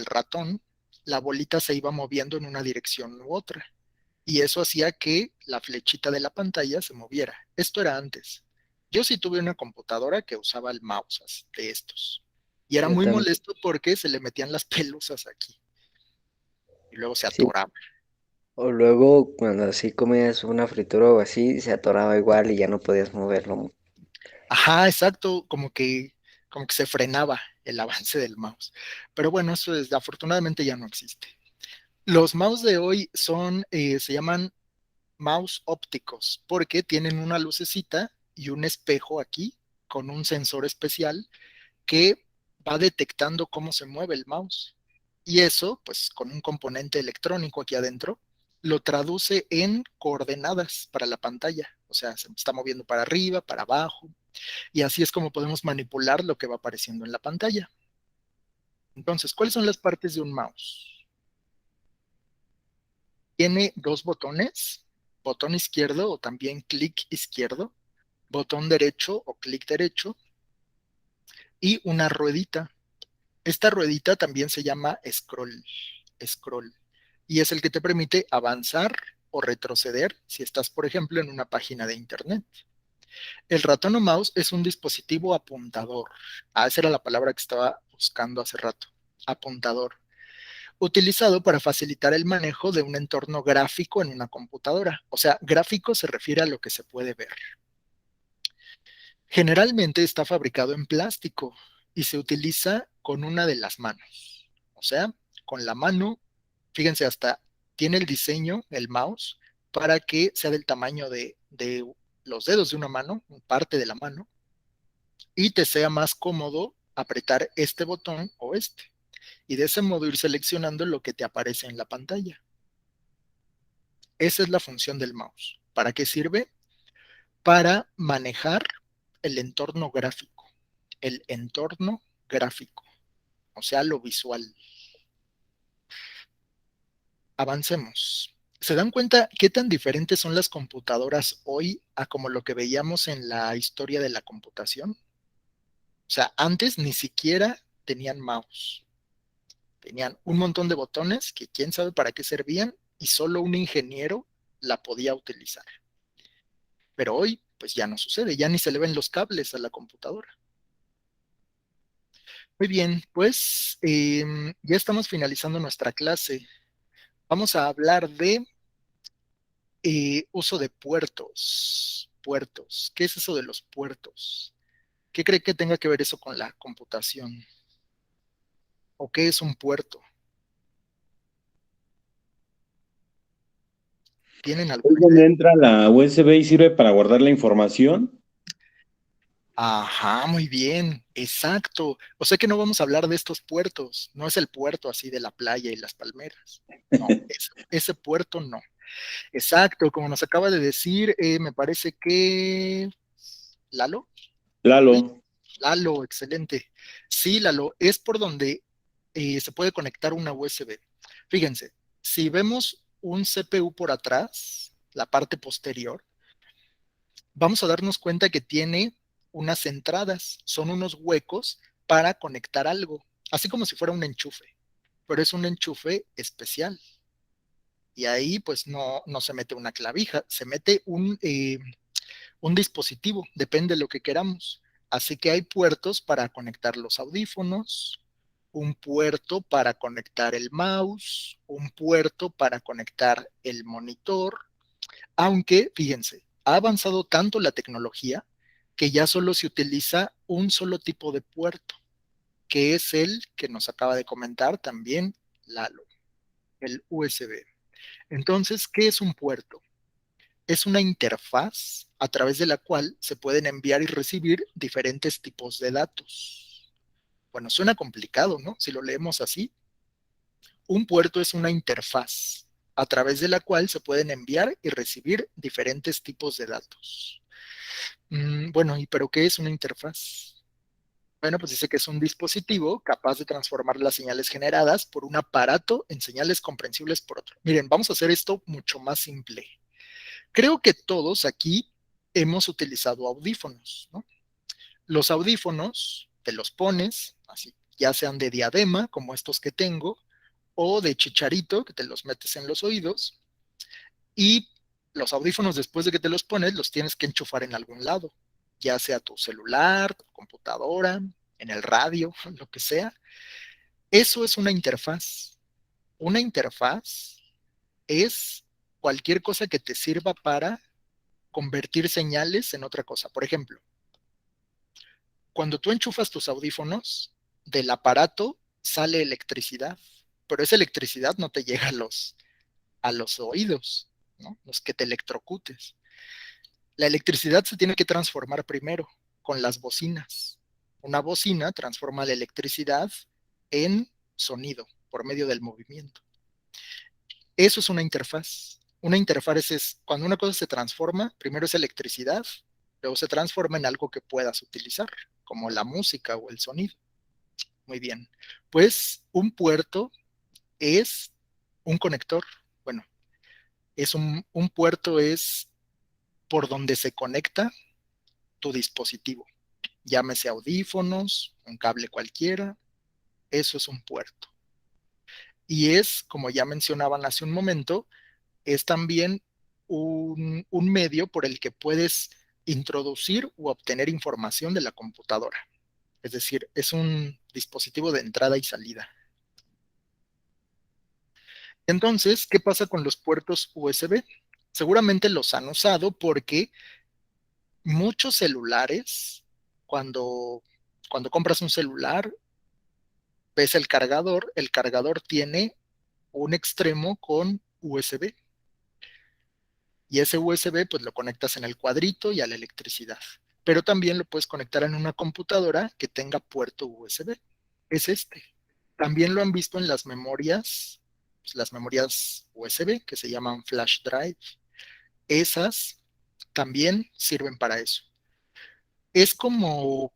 ratón, la bolita se iba moviendo en una dirección u otra. Y eso hacía que la flechita de la pantalla se moviera. Esto era antes. Yo sí tuve una computadora que usaba el mouse de estos. Y era Yo muy también. molesto porque se le metían las pelusas aquí. Y luego se Sí. atoraba. O luego cuando así comías una fritura o así, se atoraba igual y ya no podías moverlo. Ajá, exacto, como que se frenaba el avance del mouse. Pero bueno, eso afortunadamente ya no existe. Los mouse de hoy se llaman mouse ópticos, porque tienen una lucecita y un espejo aquí con un sensor especial que va detectando cómo se mueve el mouse. Y eso, pues con un componente electrónico aquí adentro, lo traduce en coordenadas para la pantalla. O sea, se está moviendo para arriba, para abajo. Y así es como podemos manipular lo que va apareciendo en la pantalla. Entonces, ¿cuáles son las partes de un mouse? Tiene dos botones, botón izquierdo o también clic izquierdo, botón derecho o clic derecho, y una ruedita. Esta ruedita también se llama scroll, y es el que te permite avanzar o retroceder si estás, por ejemplo, en una página de internet. El ratón o mouse es un dispositivo apuntador. Esa era la palabra que estaba buscando hace rato. Apuntador. Utilizado para facilitar el manejo de un entorno gráfico en una computadora. O sea, gráfico se refiere a lo que se puede ver. Generalmente está fabricado en plástico y se utiliza con una de las manos. O sea, con la mano, fíjense, hasta tiene el diseño, el mouse, para que sea del tamaño de los dedos de una mano, parte de la mano, y te sea más cómodo apretar este botón o este. Y de ese modo ir seleccionando lo que te aparece en la pantalla. Esa es la función del mouse. ¿Para qué sirve? Para manejar el entorno gráfico. El entorno gráfico. O sea, lo visual. Avancemos. ¿Se dan cuenta qué tan diferentes son las computadoras hoy a como lo que veíamos en la historia de la computación? O sea, antes ni siquiera tenían mouse. Tenían un montón de botones que quién sabe para qué servían y solo un ingeniero la podía utilizar. Pero hoy, pues ya no sucede, ya ni se le ven los cables a la computadora. Muy bien, pues ya estamos finalizando nuestra clase. Vamos a hablar de uso de puertos. Puertos. ¿Qué es eso de los puertos? ¿Qué cree que tenga que ver eso con la computación? ¿O qué es un puerto? ¿Tienen ¿Es alguna donde idea? entra la USB y sirve para guardar la información? Ajá, muy bien, exacto. O sea que no vamos a hablar de estos puertos. No es el puerto así de la playa y las palmeras. No, ese puerto no. Exacto, como nos acaba de decir, me parece que Lalo. Lalo. Lalo, excelente. Sí, Lalo, es por donde se puede conectar una USB. Fíjense, si vemos un CPU por atrás, la parte posterior, vamos a darnos cuenta que tiene unas entradas, son unos huecos para conectar algo, así como si fuera un enchufe, pero es un enchufe especial. Y ahí pues no se mete una clavija, se mete un dispositivo, depende de lo que queramos. Así que hay puertos para conectar los audífonos, un puerto para conectar el mouse, un puerto para conectar el monitor, aunque, fíjense, ha avanzado tanto la tecnología que ya solo se utiliza un solo tipo de puerto, que es el que nos acaba de comentar también Lalo, el USB. Entonces, ¿qué es un puerto? Es una interfaz a través de la cual se pueden enviar y recibir diferentes tipos de datos. Bueno, suena complicado, ¿no? Si lo leemos así. Un puerto es una interfaz a través de la cual se pueden enviar y recibir diferentes tipos de datos. Bueno, pero qué es una interfaz? Bueno, pues dice que es un dispositivo capaz de transformar las señales generadas por un aparato en señales comprensibles por otro. Miren, vamos a hacer esto mucho más simple. Creo que todos aquí hemos utilizado audífonos, ¿no? Los audífonos te los pones, así, ya sean de diadema, como estos que tengo, o de chicharito, que te los metes en los oídos, y los audífonos después de que te los pones, los tienes que enchufar en algún lado, ya sea tu celular, tu computadora, en el radio, lo que sea. Eso es una interfaz. Una interfaz es cualquier cosa que te sirva para convertir señales en otra cosa. Por ejemplo, cuando tú enchufas tus audífonos, del aparato sale electricidad, pero esa electricidad no te llega a los oídos, ¿no? Los que te electrocutes. La electricidad se tiene que transformar primero con las bocinas. Una bocina transforma la electricidad en sonido por medio del movimiento. Eso es una interfaz. Una interfaz es cuando una cosa se transforma, primero es electricidad, luego se transforma en algo que puedas utilizar, como la música o el sonido. Muy bien. Pues un puerto es un conector. Bueno, un puerto es por donde se conecta tu dispositivo. Llámese audífonos, un cable cualquiera, eso es un puerto. Y es, como ya mencionaban hace un momento, es también un medio por el que puedes introducir u obtener información de la computadora. Es decir, es un dispositivo de entrada y salida. Entonces, ¿qué pasa con los puertos USB? Seguramente los han usado porque muchos celulares, cuando compras un celular, ves el cargador tiene un extremo con USB. Y ese USB pues lo conectas en el cuadrito y a la electricidad. Pero también lo puedes conectar en una computadora que tenga puerto USB. Es este. También lo han visto en pues, las memorias USB que se llaman flash drive. Esas también sirven para eso. Es como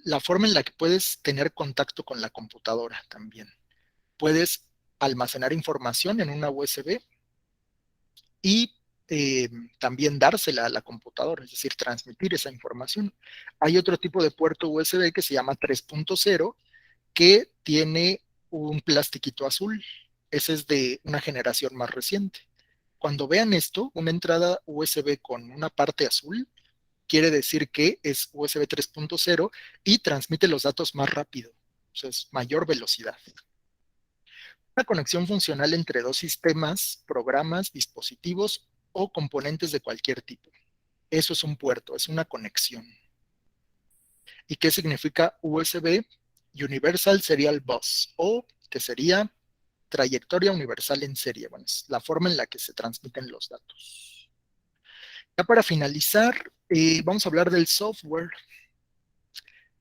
la forma en la que puedes tener contacto con la computadora también. Puedes almacenar información en una USB y también dársela a la computadora, es decir, transmitir esa información. Hay otro tipo de puerto USB que se llama 3.0, que tiene un plastiquito azul. Ese es de una generación más reciente. Cuando vean esto, una entrada USB con una parte azul, quiere decir que es USB 3.0 y transmite los datos más rápido, o sea, es mayor velocidad. Una conexión funcional entre dos sistemas, programas, dispositivos o componentes de cualquier tipo. Eso es un puerto, es una conexión. ¿Y qué significa USB? Universal Serial Bus, o que sería trayectoria universal en serie. Bueno, es la forma en la que se transmiten los datos. Ya para finalizar, vamos a hablar del software.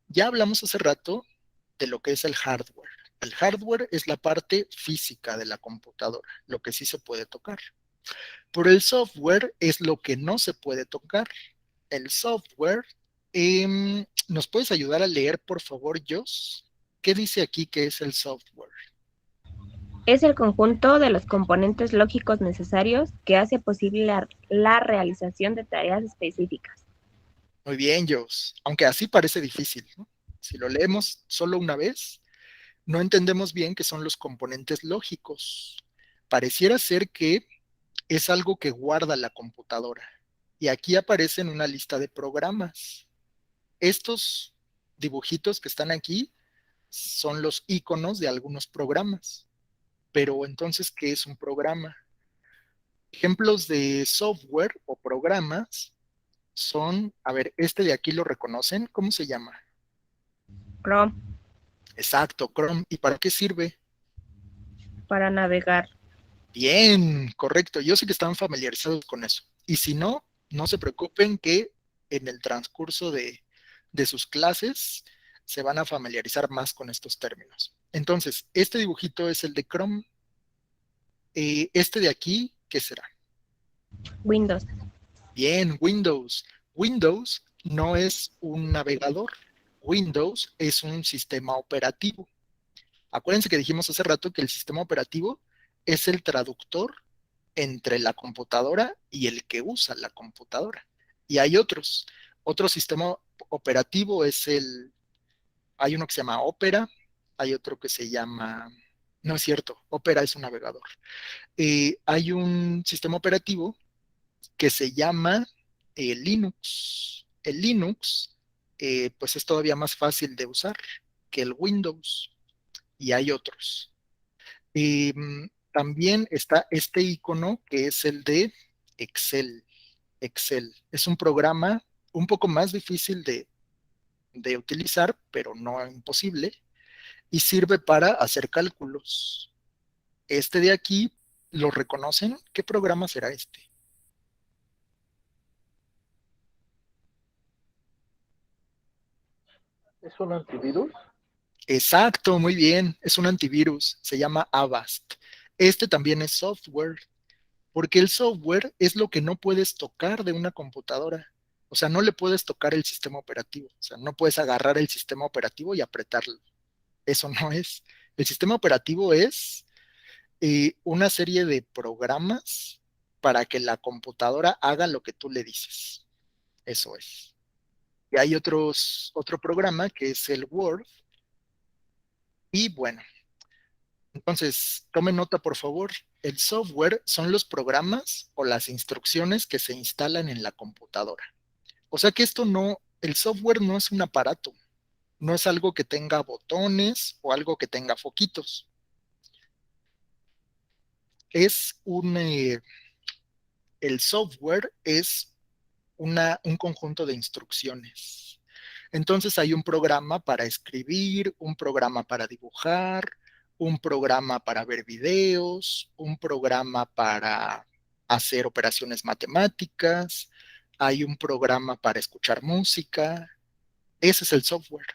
Ya hablamos hace rato de lo que es el hardware. El hardware es la parte física de la computadora, lo que sí se puede tocar. Pero el software es lo que no se puede tocar. El software, ¿nos puedes ayudar a leer, por favor, Jos? ¿Qué dice aquí que es el software? Es el conjunto de los componentes lógicos necesarios que hace posible la realización de tareas específicas. Muy bien, Jos. Aunque así parece difícil, ¿no? Si lo leemos solo una vez, no entendemos bien qué son los componentes lógicos. Pareciera ser que es algo que guarda la computadora. Y aquí aparece en una lista de programas. Estos dibujitos que están aquí son los iconos de algunos programas. Pero entonces, ¿qué es un programa? Ejemplos de software o programas son, a ver, este de aquí lo reconocen, ¿cómo se llama? Chrome. Exacto, Chrome. ¿Y para qué sirve? Para navegar. Bien, correcto. Yo sé que están familiarizados con eso. Y si no, no se preocupen que en el transcurso de sus clases se van a familiarizar más con estos términos. Entonces, este dibujito es el de Chrome. Este de aquí, ¿qué será? Windows. Bien, Windows. Windows no es un navegador. Windows es un sistema operativo. Acuérdense que dijimos hace rato que el sistema operativo es el traductor entre la computadora y el que usa la computadora. Y hay otros. Otro sistema operativo hay uno que se llama Opera, hay otro que se llama, no es cierto, Opera es un navegador. Hay un sistema operativo que se llama Linux. El Linux, pues es todavía más fácil de usar que el Windows, y hay otros. También está este icono que es el de Excel. Excel es un programa un poco más difícil de utilizar, pero no imposible, y sirve para hacer cálculos. Este de aquí, ¿lo reconocen? ¿Qué programa será este? ¿Es un antivirus? Exacto, muy bien, es un antivirus, se llama Avast. Este también es software, porque el software es lo que no puedes tocar de una computadora. O sea, no le puedes tocar el sistema operativo. O sea, no puedes agarrar el sistema operativo y apretarlo. Eso no es. El sistema operativo es una serie de programas para que la computadora haga lo que tú le dices. Eso es. Y hay otro programa que es el Word. Y bueno, entonces, tomen nota, por favor. El software son los programas o las instrucciones que se instalan en la computadora. O sea que el software no es un aparato, no es algo que tenga botones o algo que tenga foquitos. El software es un conjunto de instrucciones. Entonces hay un programa para escribir, un programa para dibujar, un programa para ver videos, un programa para hacer operaciones matemáticas, hay un programa para escuchar música. Ese es el software.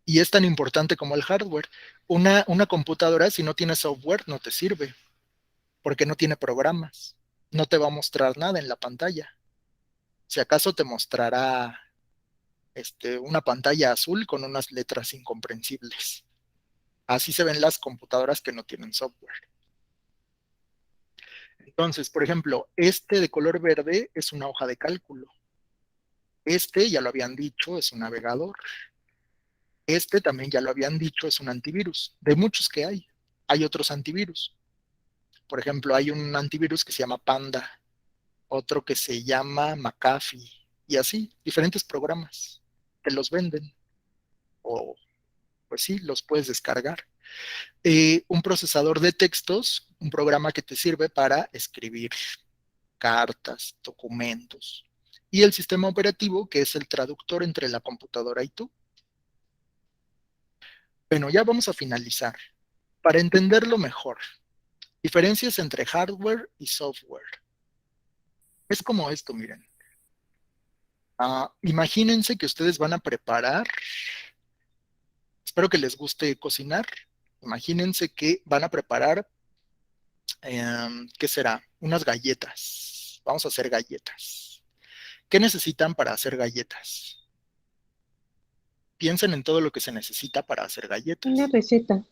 Y es tan importante como el hardware. Una computadora, si no tiene software, no te sirve, porque no tiene programas. No te va a mostrar nada en la pantalla. Si acaso te mostrará una pantalla azul con unas letras incomprensibles. Así se ven las computadoras que no tienen software. Entonces, por ejemplo, este de color verde es una hoja de cálculo. Este, ya lo habían dicho, es un navegador. Este también ya lo habían dicho, es un antivirus. De muchos que hay. Hay otros antivirus. Por ejemplo, hay un antivirus que se llama Panda, otro que se llama McAfee, y así, diferentes programas. Te los venden. O, pues sí, los puedes descargar. Un procesador de textos, un programa que te sirve para escribir cartas, documentos. Y el sistema operativo, que es el traductor entre la computadora y tú. Bueno, ya vamos a finalizar. Para entenderlo mejor, diferencias entre hardware y software. Es como esto, miren. Imagínense que ustedes van a preparar, espero que les guste cocinar, imagínense que van a preparar, ¿qué será? Unas galletas. Vamos a hacer galletas. ¿Qué necesitan para hacer galletas? Piensen en todo lo que se necesita para hacer galletas. Una receta.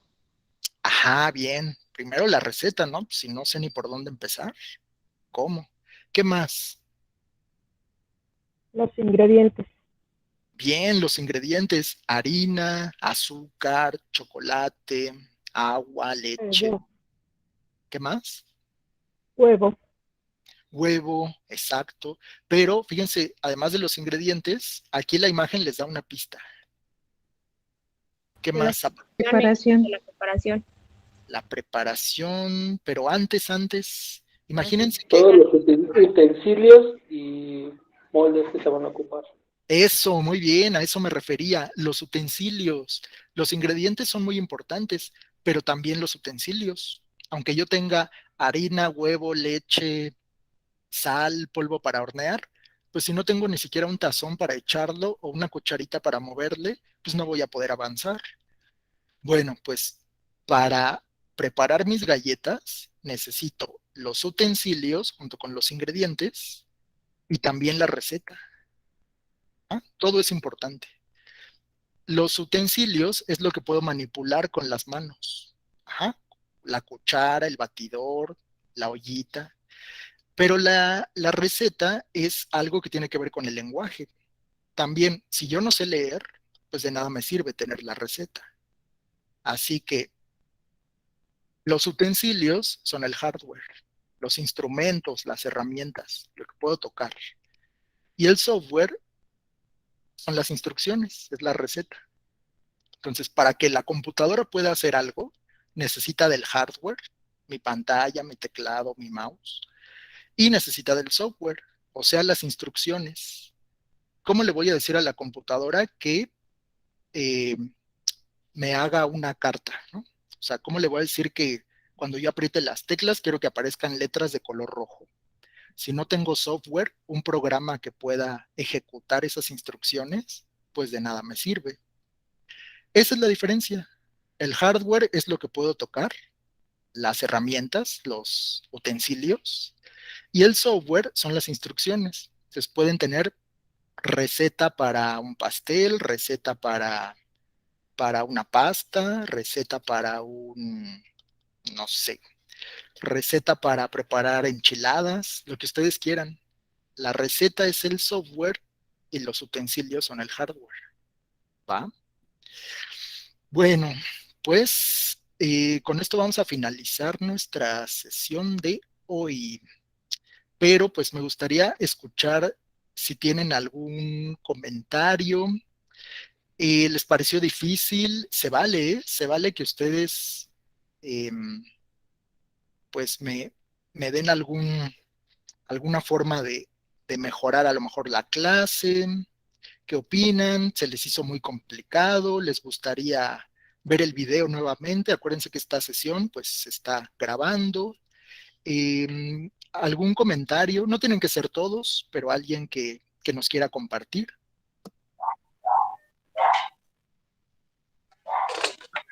Ajá, bien. Primero la receta, ¿no? Si no sé ni por dónde empezar. ¿Cómo? ¿Qué más? Los ingredientes. Bien, los ingredientes: harina, azúcar, chocolate, agua, leche. Huevo. ¿Qué más? Huevo. Huevo, exacto. Pero fíjense, además de los ingredientes, aquí la imagen les da una pista. ¿Qué más? Preparación. La preparación. La preparación, pero antes, imagínense que... Todos los utensilios y moldes que se van a ocupar. Eso, muy bien, a eso me refería, los utensilios. Los ingredientes son muy importantes, pero también los utensilios. Aunque yo tenga harina, huevo, leche, sal, polvo para hornear, pues si no tengo ni siquiera un tazón para echarlo o una cucharita para moverle, pues no voy a poder avanzar. Bueno, pues para preparar mis galletas necesito los utensilios junto con los ingredientes y también la receta. Todo es importante. Los utensilios es lo que puedo manipular con las manos. La cuchara, el batidor, la ollita. Pero la receta es algo que tiene que ver con el lenguaje. También, si yo no sé leer, pues de nada me sirve tener la receta. Así que los utensilios son el hardware, los instrumentos, las herramientas, lo que puedo tocar. Y el software son las instrucciones, es la receta. Entonces, para que la computadora pueda hacer algo, necesita del hardware, mi pantalla, mi teclado, mi mouse, y necesita del software, o sea, las instrucciones. ¿Cómo le voy a decir a la computadora que me haga una carta, ¿no? O sea, ¿cómo le voy a decir que cuando yo apriete las teclas quiero que aparezcan letras de color rojo? Si no tengo software, un programa que pueda ejecutar esas instrucciones, pues de nada me sirve. Esa es la diferencia. El hardware es lo que puedo tocar, las herramientas, los utensilios, y el software son las instrucciones. Entonces pueden tener receta para un pastel, receta para una pasta, receta para no sé, receta para preparar enchiladas, lo que ustedes quieran. La receta es el software y los utensilios son el hardware, ¿va? Bueno, pues con esto vamos a finalizar nuestra sesión de hoy, pero pues me gustaría escuchar si tienen algún comentario. ¿Les pareció difícil? Se vale, ¿eh? Se vale que ustedes pues me den alguna forma de mejorar a lo mejor la clase. ¿Qué opinan? ¿Se les hizo muy complicado? ¿Les gustaría ver el video nuevamente? Acuérdense que esta sesión pues se está grabando. ¿Algún comentario? No tienen que ser todos, pero alguien que nos quiera compartir.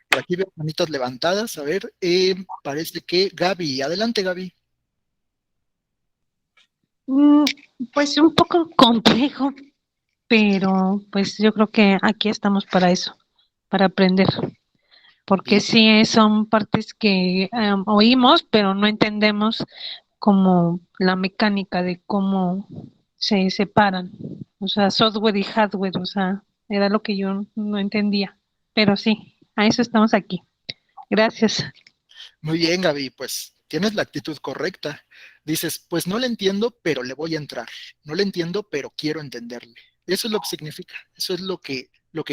Por aquí veo manitas levantadas. A ver, parece que Gaby. Adelante, Gaby. Pues un poco complejo, pero pues yo creo que aquí estamos para eso, para aprender, porque sí son partes que oímos, pero no entendemos como la mecánica de cómo se separan, o sea, software y hardware, o sea, era lo que yo no entendía, pero sí, a eso estamos aquí. Gracias. Muy bien, Gaby, pues tienes la actitud correcta. Dices, pues no le entiendo, pero le voy a entrar. No le entiendo, pero quiero entenderle. Eso es lo que significa, eso es lo que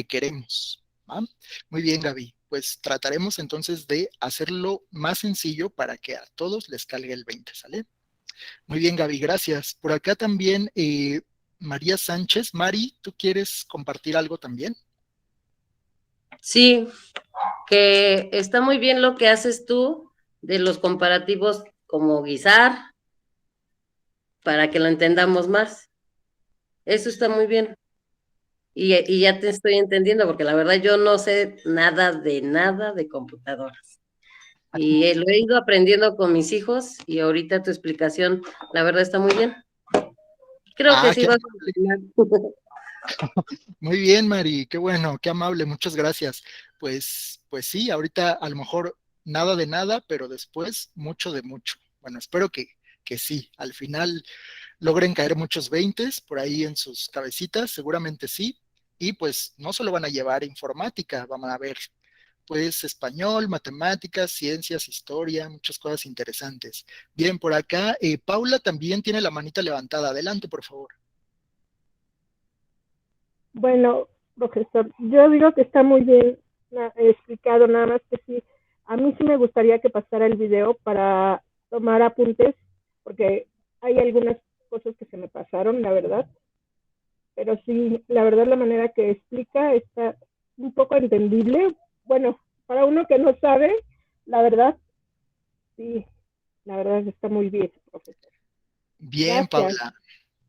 queremos. ¿Va? Muy bien, Gaby. Pues trataremos entonces de hacerlo más sencillo para que a todos les calgue el 20, ¿sale? Muy bien, Gaby, gracias. Por acá también, María Sánchez. Mari, ¿tú quieres compartir algo también? Sí, que está muy bien lo que haces tú de los comparativos como guisar, para que lo entendamos más. Eso está muy bien. Y ya te estoy entendiendo, porque la verdad yo no sé nada de computadoras. Y lo he ido aprendiendo con mis hijos y ahorita tu explicación, la verdad está muy bien. Creo que sí va a funcionar. Muy bien, Mari, qué bueno, qué amable, muchas gracias. Pues sí, ahorita a lo mejor nada de nada, pero después mucho de mucho. Bueno, espero que sí, al final logren caer muchos veintes por ahí en sus cabecitas, seguramente sí. Y pues no solo van a llevar informática, van a ver pues español, matemáticas, ciencias, historia, muchas cosas interesantes. Bien, por acá, Paula también tiene la manita levantada. Adelante, por favor. Bueno, profesor, yo digo que está muy bien explicado, nada más que sí, a mí sí me gustaría que pasara el video para tomar apuntes, porque hay algunas cosas que se me pasaron, la verdad, pero sí, la verdad la manera que explica está un poco entendible. Bueno, para uno que no sabe, la verdad, sí, la verdad está muy bien, profesor. Bien, Gracias. Paula.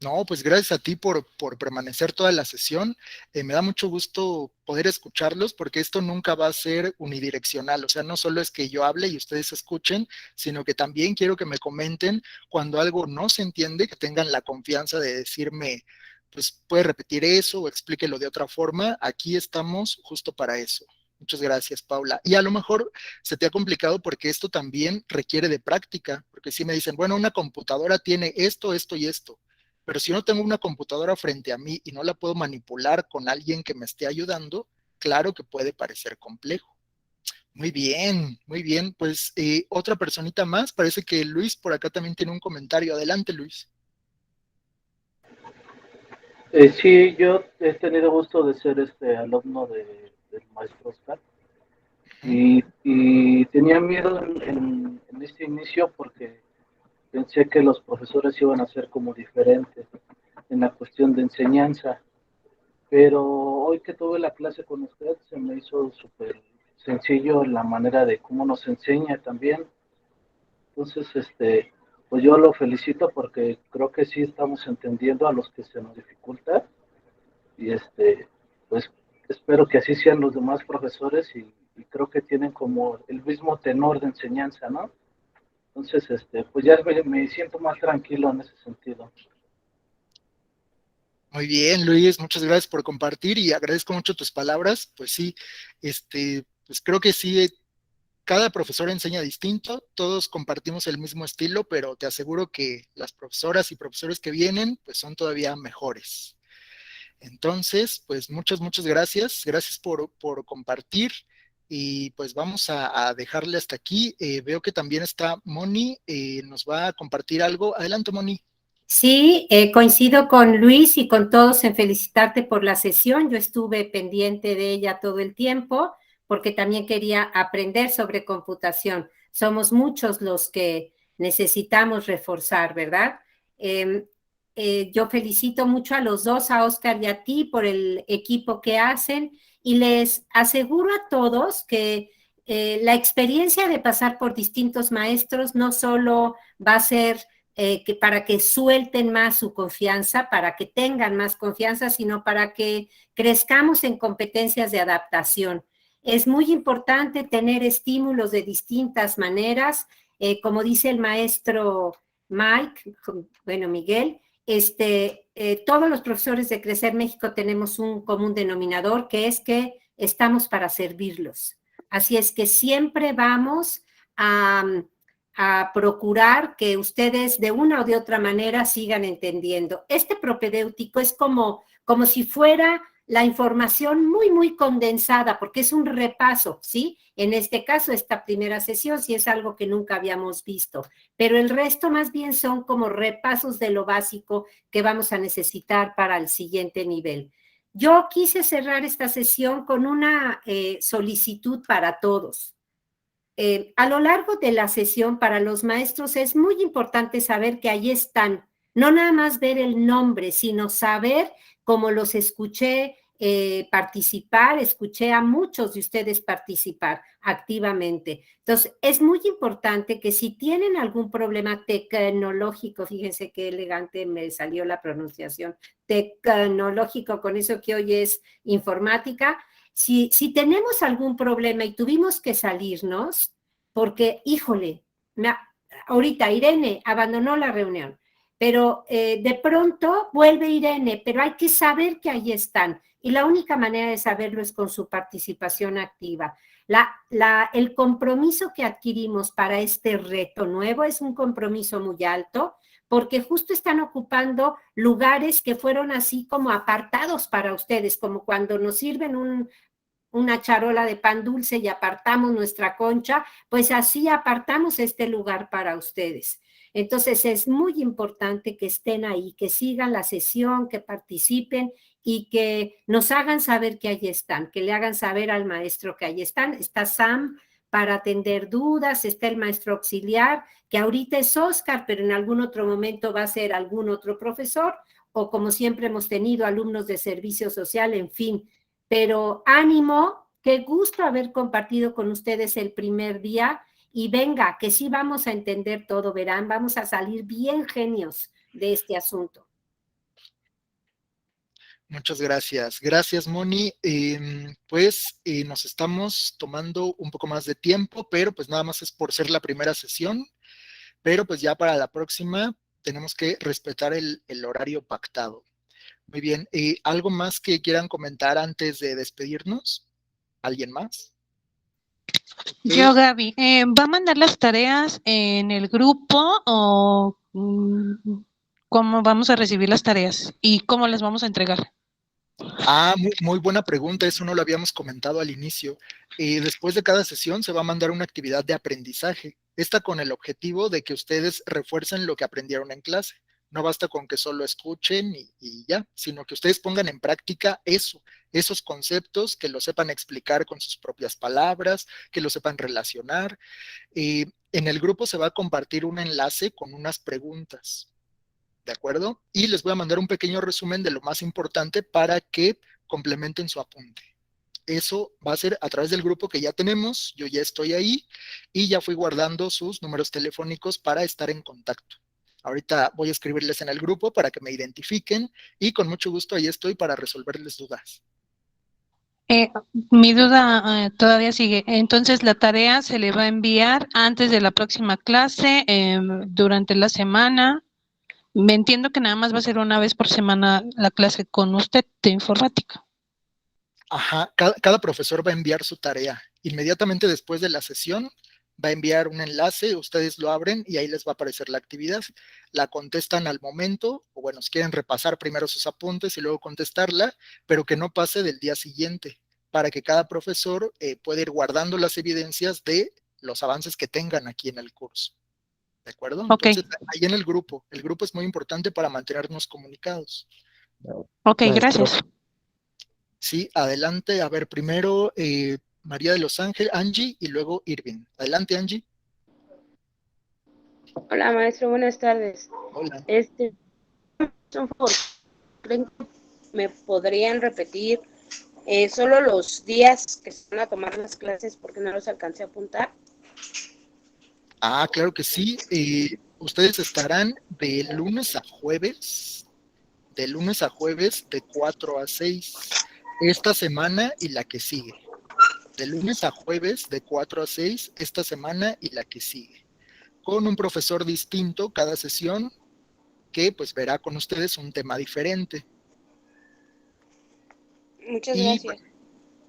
No, pues gracias a ti por permanecer toda la sesión. Me da mucho gusto poder escucharlos porque esto nunca va a ser unidireccional. O sea, no solo es que yo hable y ustedes escuchen, sino que también quiero que me comenten cuando algo no se entiende, que tengan la confianza de decirme, pues puede repetir eso o explíquelo de otra forma. Aquí estamos justo para eso. Muchas gracias, Paula. Y a lo mejor se te ha complicado porque esto también requiere de práctica, porque si me dicen, bueno, una computadora tiene esto, esto y esto, pero si no tengo una computadora frente a mí y no la puedo manipular con alguien que me esté ayudando, claro que puede parecer complejo. Muy bien, muy bien. Pues otra personita más, parece que Luis por acá también tiene un comentario. Adelante, Luis. Sí, yo he tenido gusto de ser alumno del maestro Oscar y tenía miedo en este inicio porque pensé que los profesores iban a ser como diferentes en la cuestión de enseñanza, pero hoy que tuve la clase con usted se me hizo súper sencillo la manera de cómo nos enseña también. Entonces, pues yo lo felicito porque creo que sí estamos entendiendo a los que se nos dificulta y pues espero que así sean los demás profesores y creo que tienen como el mismo tenor de enseñanza, ¿no? Entonces, pues ya me siento más tranquilo en ese sentido. Muy bien, Luis, muchas gracias por compartir y agradezco mucho tus palabras. Pues sí, pues creo que sí, cada profesor enseña distinto, todos compartimos el mismo estilo, pero te aseguro que las profesoras y profesores que vienen, pues son todavía mejores. Entonces, pues muchas gracias, gracias por compartir y pues vamos a dejarle hasta aquí. Veo que también está Moni, nos va a compartir algo. Adelante, Moni. Sí, coincido con Luis y con todos en felicitarte por la sesión. Yo estuve pendiente de ella todo el tiempo porque también quería aprender sobre computación. Somos muchos los que necesitamos reforzar, ¿verdad? Yo felicito mucho a los dos, a Oscar y a ti, por el equipo que hacen y les aseguro a todos que la experiencia de pasar por distintos maestros no solo va a ser que para que suelten más su confianza, para que tengan más confianza, sino para que crezcamos en competencias de adaptación. Es muy importante tener estímulos de distintas maneras, como dice el maestro Mike, bueno, Miguel, todos los profesores de Crecer México tenemos un común denominador, que es que estamos para servirlos. Así es que siempre vamos a procurar que ustedes de una o de otra manera sigan entendiendo. Este propedéutico es como si fuera la información muy condensada, porque es un repaso, ¿sí? En este caso, esta primera sesión sí es algo que nunca habíamos visto, pero el resto más bien son como repasos de lo básico que vamos a necesitar para el siguiente nivel. Yo quise cerrar esta sesión con una solicitud para todos. A lo largo de la sesión para los maestros es muy importante saber que ahí están, no nada más ver el nombre, sino saber, como los escuché participar, escuché a muchos de ustedes participar activamente. Entonces, es muy importante que si tienen algún problema tecnológico, fíjense qué elegante me salió la pronunciación, tecnológico, con eso que hoy es informática. Si tenemos algún problema y tuvimos que salirnos, porque, híjole, ahorita Irene abandonó la reunión, pero de pronto vuelve Irene, pero hay que saber que ahí están. Y la única manera de saberlo es con su participación activa. El compromiso que adquirimos para este reto nuevo es un compromiso muy alto, porque justo están ocupando lugares que fueron así como apartados para ustedes, como cuando nos sirven una charola de pan dulce y apartamos nuestra concha, pues así apartamos este lugar para ustedes. Entonces es muy importante que estén ahí, que sigan la sesión, que participen y que nos hagan saber que ahí están, que le hagan saber al maestro que ahí están. Está Sam para atender dudas, está el maestro auxiliar, que ahorita es Oscar, pero en algún otro momento va a ser algún otro profesor, o como siempre hemos tenido alumnos de servicio social, en fin. Pero ánimo, qué gusto haber compartido con ustedes el primer día y venga, que sí vamos a entender todo, verán, vamos a salir bien genios de este asunto. Muchas gracias. Gracias, Moni. Pues nos estamos tomando un poco más de tiempo, pero pues nada más es por ser la primera sesión, pero pues ya para la próxima tenemos que respetar el horario pactado. Muy bien. ¿Algo más que quieran comentar antes de despedirnos? ¿Alguien más? Yo, Gaby, ¿va a mandar las tareas en el grupo o cómo vamos a recibir las tareas y cómo las vamos a entregar? Muy buena pregunta, eso no lo habíamos comentado al inicio. Después de cada sesión se va a mandar una actividad de aprendizaje, esta con el objetivo de que ustedes refuercen lo que aprendieron en clase. No basta con que solo escuchen y ya, sino que ustedes pongan en práctica esos conceptos, que lo sepan explicar con sus propias palabras, que lo sepan relacionar. En el grupo se va a compartir un enlace con unas preguntas, ¿de acuerdo? Y les voy a mandar un pequeño resumen de lo más importante para que complementen su apunte. Eso va a ser a través del grupo que ya tenemos, yo ya estoy ahí y ya fui guardando sus números telefónicos para estar en contacto. Ahorita voy a escribirles en el grupo para que me identifiquen y con mucho gusto ahí estoy para resolverles dudas. Mi duda todavía sigue. Entonces, la tarea se le va a enviar antes de la próxima clase, durante la semana, Me entiendo que nada más va a ser una vez por semana la clase con usted de informática. Ajá, cada profesor va a enviar su tarea. Inmediatamente después de la sesión va a enviar un enlace, ustedes lo abren y ahí les va a aparecer la actividad. La contestan al momento, o bueno, si quieren repasar primero sus apuntes y luego contestarla, pero que no pase del día siguiente, para que cada profesor pueda ir guardando las evidencias de los avances que tengan aquí en el curso. ¿De acuerdo? Entonces, ahí en el grupo es muy importante para mantenernos comunicados. Ok, gracias. Sí, adelante. A ver, primero María de Los Ángeles, Angie, y luego Irving. Adelante, Angie. Hola, maestro, buenas tardes. Hola. Un favor, ¿creen que me podrían repetir solo los días que se van a tomar las clases porque no los alcancé a apuntar? Ah, claro que sí. Ustedes estarán de lunes a jueves, de 4 a 6, esta semana y la que sigue. De lunes a jueves, de 4 a 6, esta semana y la que sigue. Con un profesor distinto cada sesión, que pues verá con ustedes un tema diferente. Muchas gracias.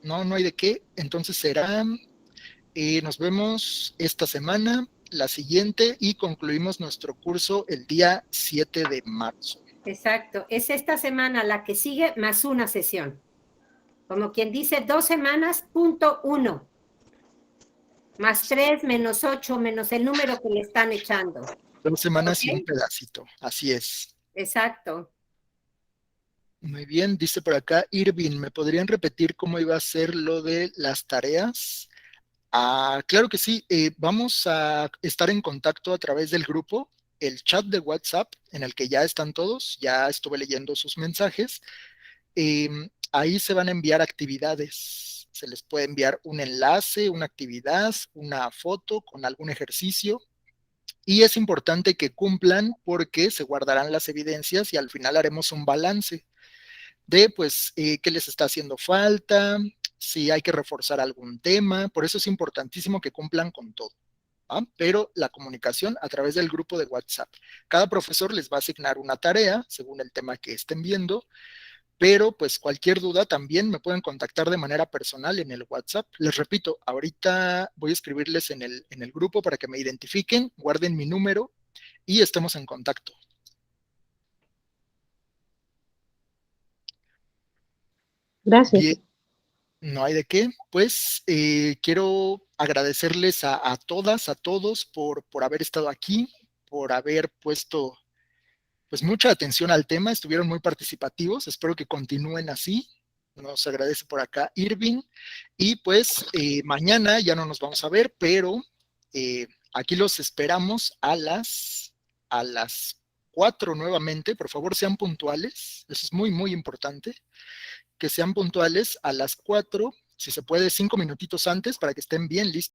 No hay de qué. Entonces será, nos vemos esta semana, la siguiente, y concluimos nuestro curso el día 7 de marzo. Exacto, es esta semana la que sigue más una sesión. Como quien dice, 2 semanas, punto 1. Más 3, menos 8, menos el número que le están echando. 2 semanas ¿Okay? Y un pedacito, así es. Exacto. Muy bien, dice por acá Irving, ¿me podrían repetir cómo iba a ser lo de las tareas? Claro que sí, vamos a estar en contacto a través del grupo, el chat de WhatsApp, en el que ya están todos, ya estuve leyendo sus mensajes. Ahí se van a enviar actividades, se les puede enviar un enlace, una actividad, una foto con algún ejercicio, y es importante que cumplan porque se guardarán las evidencias y al final haremos un balance de pues qué les está haciendo falta, si hay que reforzar algún tema, por eso es importantísimo que cumplan con todo. Pero la comunicación a través del grupo de WhatsApp. Cada profesor les va a asignar una tarea según el tema que estén viendo, pero pues cualquier duda también me pueden contactar de manera personal en el WhatsApp. Les repito, ahorita voy a escribirles en el grupo para que me identifiquen, guarden mi número y estemos en contacto. Gracias. Bien, no hay de qué. Pues quiero agradecerles a todas, a todos por haber estado aquí, por haber puesto pues mucha atención al tema, estuvieron muy participativos, espero que continúen así. Nos agradece por acá Irving, y pues mañana ya no nos vamos a ver, pero aquí los esperamos a las 4 nuevamente. Por favor, sean puntuales, eso es muy, muy importante, que sean puntuales a las 4, si se puede 5 minutitos antes para que estén bien listos.